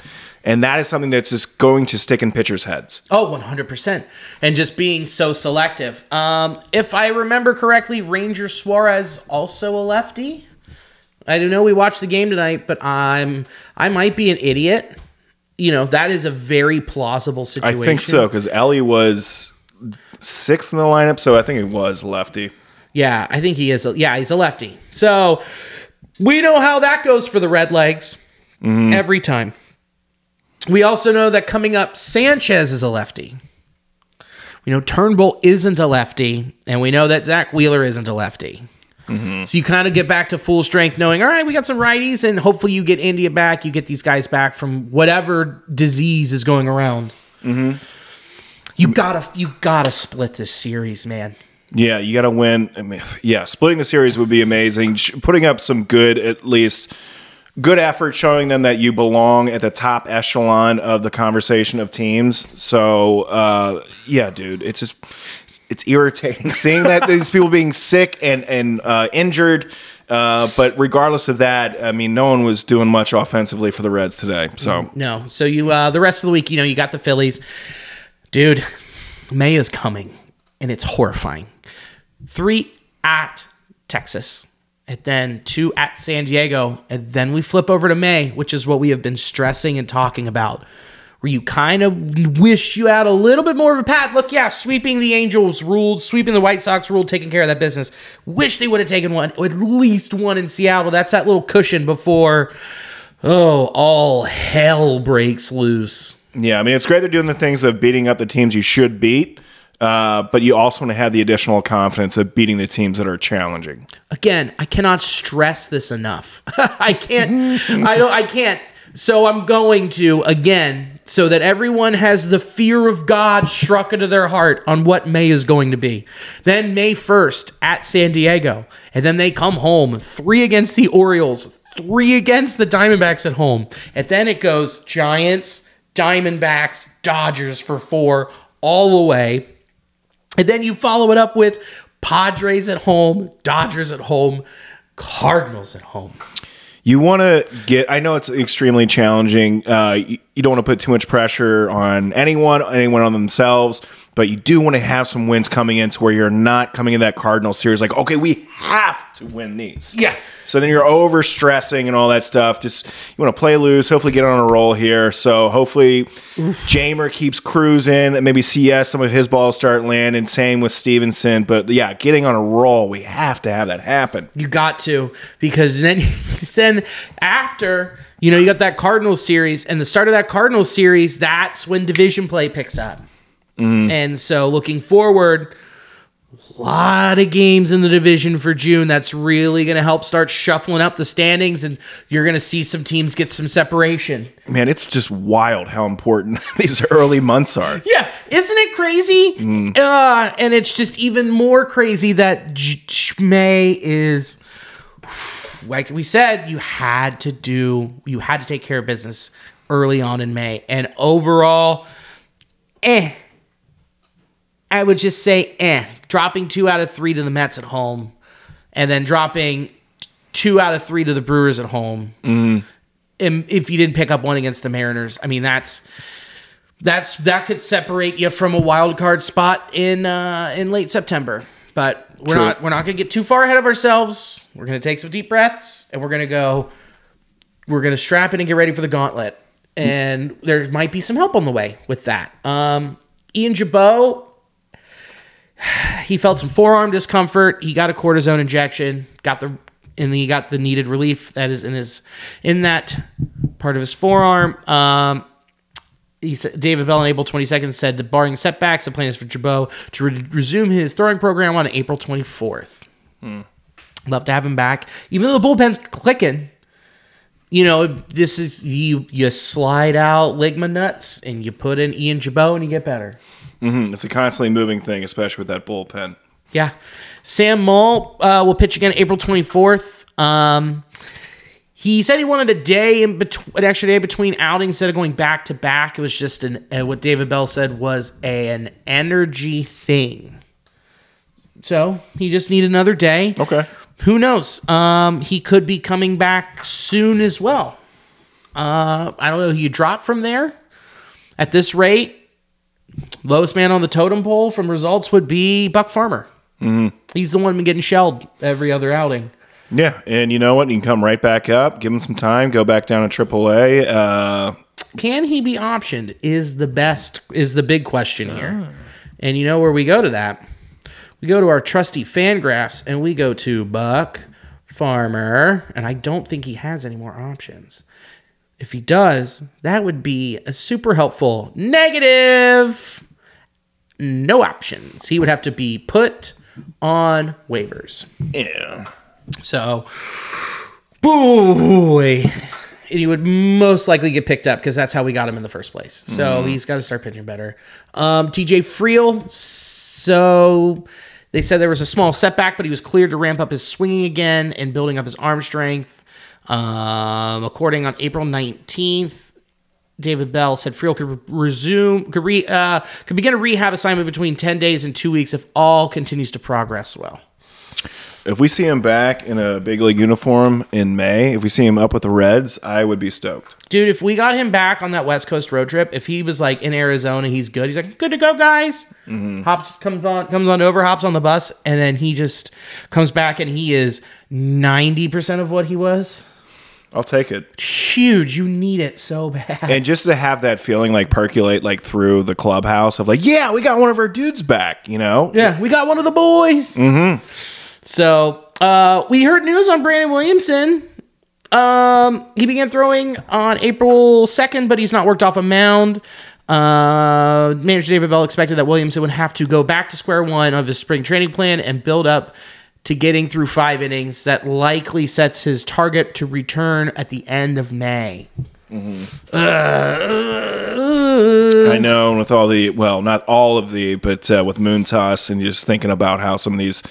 And that is something that's just going to stick in pitchers' heads. Oh, 100%. And just being so selective. If I remember correctly, Ranger Suarez also a lefty. I don't know. We watched the game tonight, but I might be an idiot. That is a very plausible situation. I think so, because Ellie was 6th in the lineup, so I think he was lefty. Yeah, I think he is. He's a lefty. So we know how that goes for the Redlegs every time. We also know that coming up, Sanchez is a lefty. We know Turnbull isn't a lefty, and we know that Zach Wheeler isn't a lefty. So you kind of get back to full strength knowing, all right, we got some righties, and hopefully you get India back, you get these guys back from whatever disease is going around. You gotta split this series, man. Yeah, you got to win. I mean, yeah, splitting the series would be amazing. Putting up some good, at least good effort, showing them that you belong at the top echelon of the conversation of teams. So, yeah, dude, it's irritating seeing that these people being sick and injured. But regardless of that, I mean, no one was doing much offensively for the Reds today. So no. So you the rest of the week, you got the Phillies, dude. May is coming, and it's horrifying. 3 at Texas, and then 2 at San Diego, and then we flip over to May, which is what we have been stressing and talking about, where you kind of wish you had a little bit more of a path. Look, yeah, sweeping the Angels ruled, sweeping the White Sox ruled, taking care of that business. Wish they would have taken one, or at least one in Seattle. That's that little cushion before, all hell breaks loose. yeah, I mean, it's great they're doing the things of beating up the teams you should beat, but you also want to have the additional confidence of beating the teams that are challenging. Again, I cannot stress this enough. I can't. I can't. So I'm going to, again, so that everyone has the fear of God struck into their heart on what May is going to be. Then May 1st at San Diego. And then they come home, 3 against the Orioles, 3 against the Diamondbacks at home. And then it goes Giants, Diamondbacks, Dodgers for 4 all the way. And then you follow it up with Padres at home, Dodgers at home, Cardinals at home. You want to get, I know it's extremely challenging. You don't want to put too much pressure on anyone on themselves, but you do want to have some wins coming in to where you're not coming in that Cardinal series like, okay, we have to win these. Yeah. So then you're over stressing and all that stuff. Just you want to play loose, hopefully get on a roll here. So hopefully Jamer keeps cruising and maybe CS, some of his balls start landing. Same with Stevenson. But yeah, getting on a roll, we have to have that happen. You got to, because then after, you got that Cardinals series, and the start of that Cardinals series, that's when division play picks up. And so looking forward, a lot of games in the division for June. That's really going to help start shuffling up the standings, and you're going to see some teams get some separation. Man, it's just wild how important these early months are. Yeah, isn't it crazy? And it's just even more crazy that May is, like we said, you had to take care of business early on in May. And overall, I would just say, dropping 2 out of 3 to the Mets at home, and then dropping 2 out of 3 to the Brewers at home. And if you didn't pick up 1 against the Mariners, I mean, that could separate you from a wild card spot in late September. But we're not going to get too far ahead of ourselves. We're going to take some deep breaths, and we're going to strap in and get ready for the gauntlet. And there might be some help on the way with that. Ian Jabot, he felt some forearm discomfort. He got a cortisone injection, and he got the needed relief that is in that part of his forearm. David Bell on April 22nd said that barring setbacks, the plan is for Jabot to resume his throwing program on April 24th. Love to have him back, even though the bullpen's clicking. This is you slide out ligma nuts and you put in Ian Jabot and you get better. It's a constantly moving thing, especially with that bullpen. Yeah. Sam Mull will pitch again April 24th. He said he wanted an extra day between outings instead of going back to back. It was just what David Bell said was an energy thing. So he just needed another day. Okay. Who knows? He could be coming back soon as well. I don't know who you drop from there. At this rate, lowest man on the totem pole from results would be Buck Farmer. He's the one been getting shelled every other outing. Yeah, and you know what? You can come right back up, give him some time, go back down to AAA. Can he be optioned is the big question here. And you know where we go to that? We go to our trusty Fangraphs, and we go to Buck Farmer, and I don't think he has any more options. If he does, that would be a super helpful negative. No options. He would have to be put on waivers. Yeah. So, boy. And he would most likely get picked up because that's how we got him in the first place. So he's got to start pitching better. TJ Friel. So They said there was a small setback, but he was cleared to ramp up his swinging again and building up his arm strength. According on April 19th, David Bell said Friel could begin a rehab assignment between 10 days and 2 weeks if all continues to progress well. If we see him back in a big league uniform in May, if we see him up with the Reds, I would be stoked. Dude, if we got him back on that West Coast road trip, if he was like in Arizona, he's good. He's like, good to go, guys. Hops comes on over, hops on the bus, and then he just comes back and he is 90% of what he was. I'll take it. Huge. You need it so bad. And just to have that feeling like percolate like through the clubhouse of like, yeah, we got one of our dudes back, you know? Yeah, we got one of the boys. So we heard news on Brandon Williamson. He began throwing on April 2nd, but he's not worked off a mound. Manager David Bell expected that Williamson would have to go back to square one of his spring training plan and build up to getting through 5 innings. That likely sets his target to return at the end of May. I know, with all the, well, not all of the, but with Montas and just thinking about how some of these,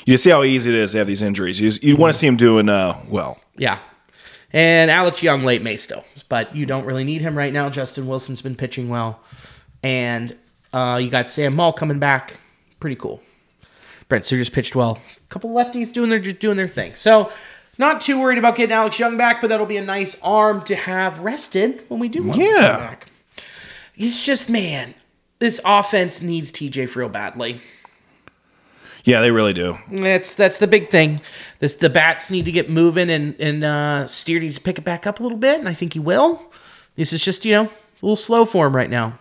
you see how easy it is to have these injuries. You want to see him doing well. Yeah. And Alex Young late May still, but you don't really need him right now. Justin Wilson's been pitching well. And you got Sam Mull coming back. Pretty cool. Brent Suter's pitched well. A couple of lefties doing their thing. So not too worried about getting Alex Young back, but that'll be a nice arm to have rested when we do want him to come back. It's just, man, this offense needs TJ Friel badly. Yeah, they really do. That's the big thing. The bats need to get moving, and Steer needs to pick it back up a little bit, and I think he will. This is just, a little slow for him right now.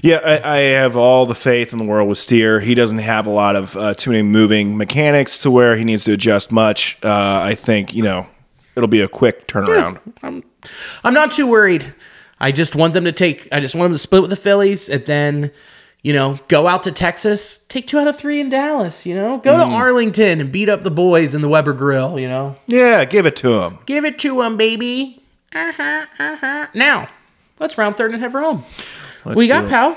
Yeah, I have all the faith in the world with Steer. He doesn't have a lot of too many moving mechanics to where he needs to adjust much. I think, it'll be a quick turnaround. Yeah, I'm not too worried. I just want them to split with the Phillies and then, go out to Texas, take 2 out of 3 in Dallas, go to Arlington and beat up the boys in the Weber Grill, Yeah, give it to them. Give it to them, baby. Now, let's round third and head for home. We got, pal.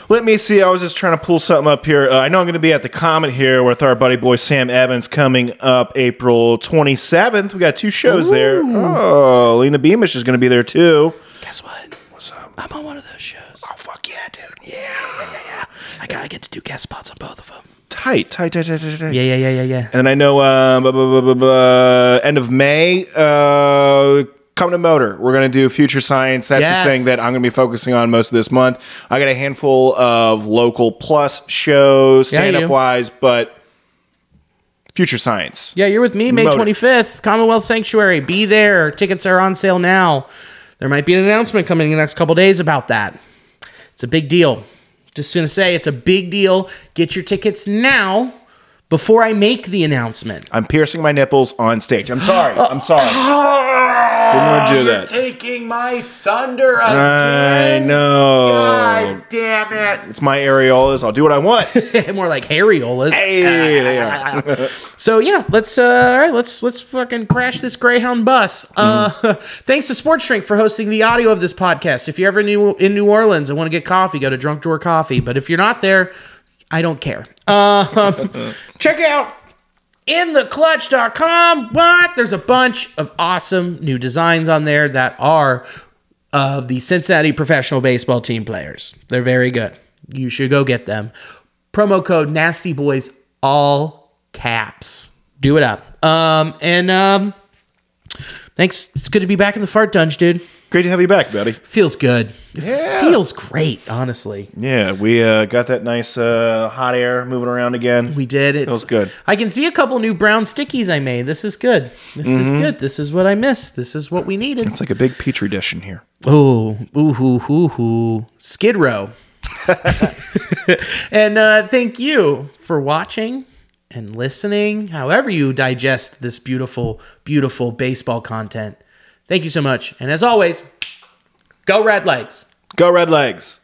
Let me see. I was just trying to pull something up here. I know I'm going to be at the Comet here with our buddy boy Sam Evans coming up April 27th. We got 2 shows there. Oh, Lena Beamish is going to be there too. Guess what? What's up? I'm on one of those shows. Oh, fuck yeah, dude. Yeah. I get to do guest spots on both of them. Tight. Yeah. And I know end of May, come to Motor. We're going to do Future Science. That's the thing that I'm going to be focusing on most of this month. I got a handful of local plus shows, stand-up wise, but Future Science. Yeah, you're with me May 25th, Commonwealth Sanctuary. Be there. Tickets are on sale now. There might be an announcement coming in the next couple days about that. It's a big deal. Just going to say it's a big deal. Get your tickets now before I make the announcement. I'm piercing my nipples on stage. I'm sorry. Didn't want to do that. You're taking my thunder again. I know. God damn it. It's my areolas. I'll do what I want. More like areolas. Hey, they are. So yeah, let's fucking crash this Greyhound bus. Thanks to Sports Drink for hosting the audio of this podcast. If you're ever in New Orleans and want to get coffee, go to Drunk Drawer Coffee. But if you're not there, I don't care. Check out intheclutch.com. There's a bunch of awesome new designs on there that are of the Cincinnati professional baseball team players. They're very good. You should go get them. Promo code Nasty Boys, all caps. Do it up. Thanks. It's good to be back in the fart dunge, dude. Great to have you back, buddy. Feels good. It feels great, honestly. Yeah, we got that nice hot air moving around again. We did. It feels good. I can see a couple new brown stickies I made. This is good. This is good. This is what I missed. This is what we needed. It's like a big petri dish in here. Ooh. Skid Row. And thank you for watching and listening, however you digest this beautiful, beautiful baseball content. Thank you so much. And as always, go Red Legs. Go Red Legs.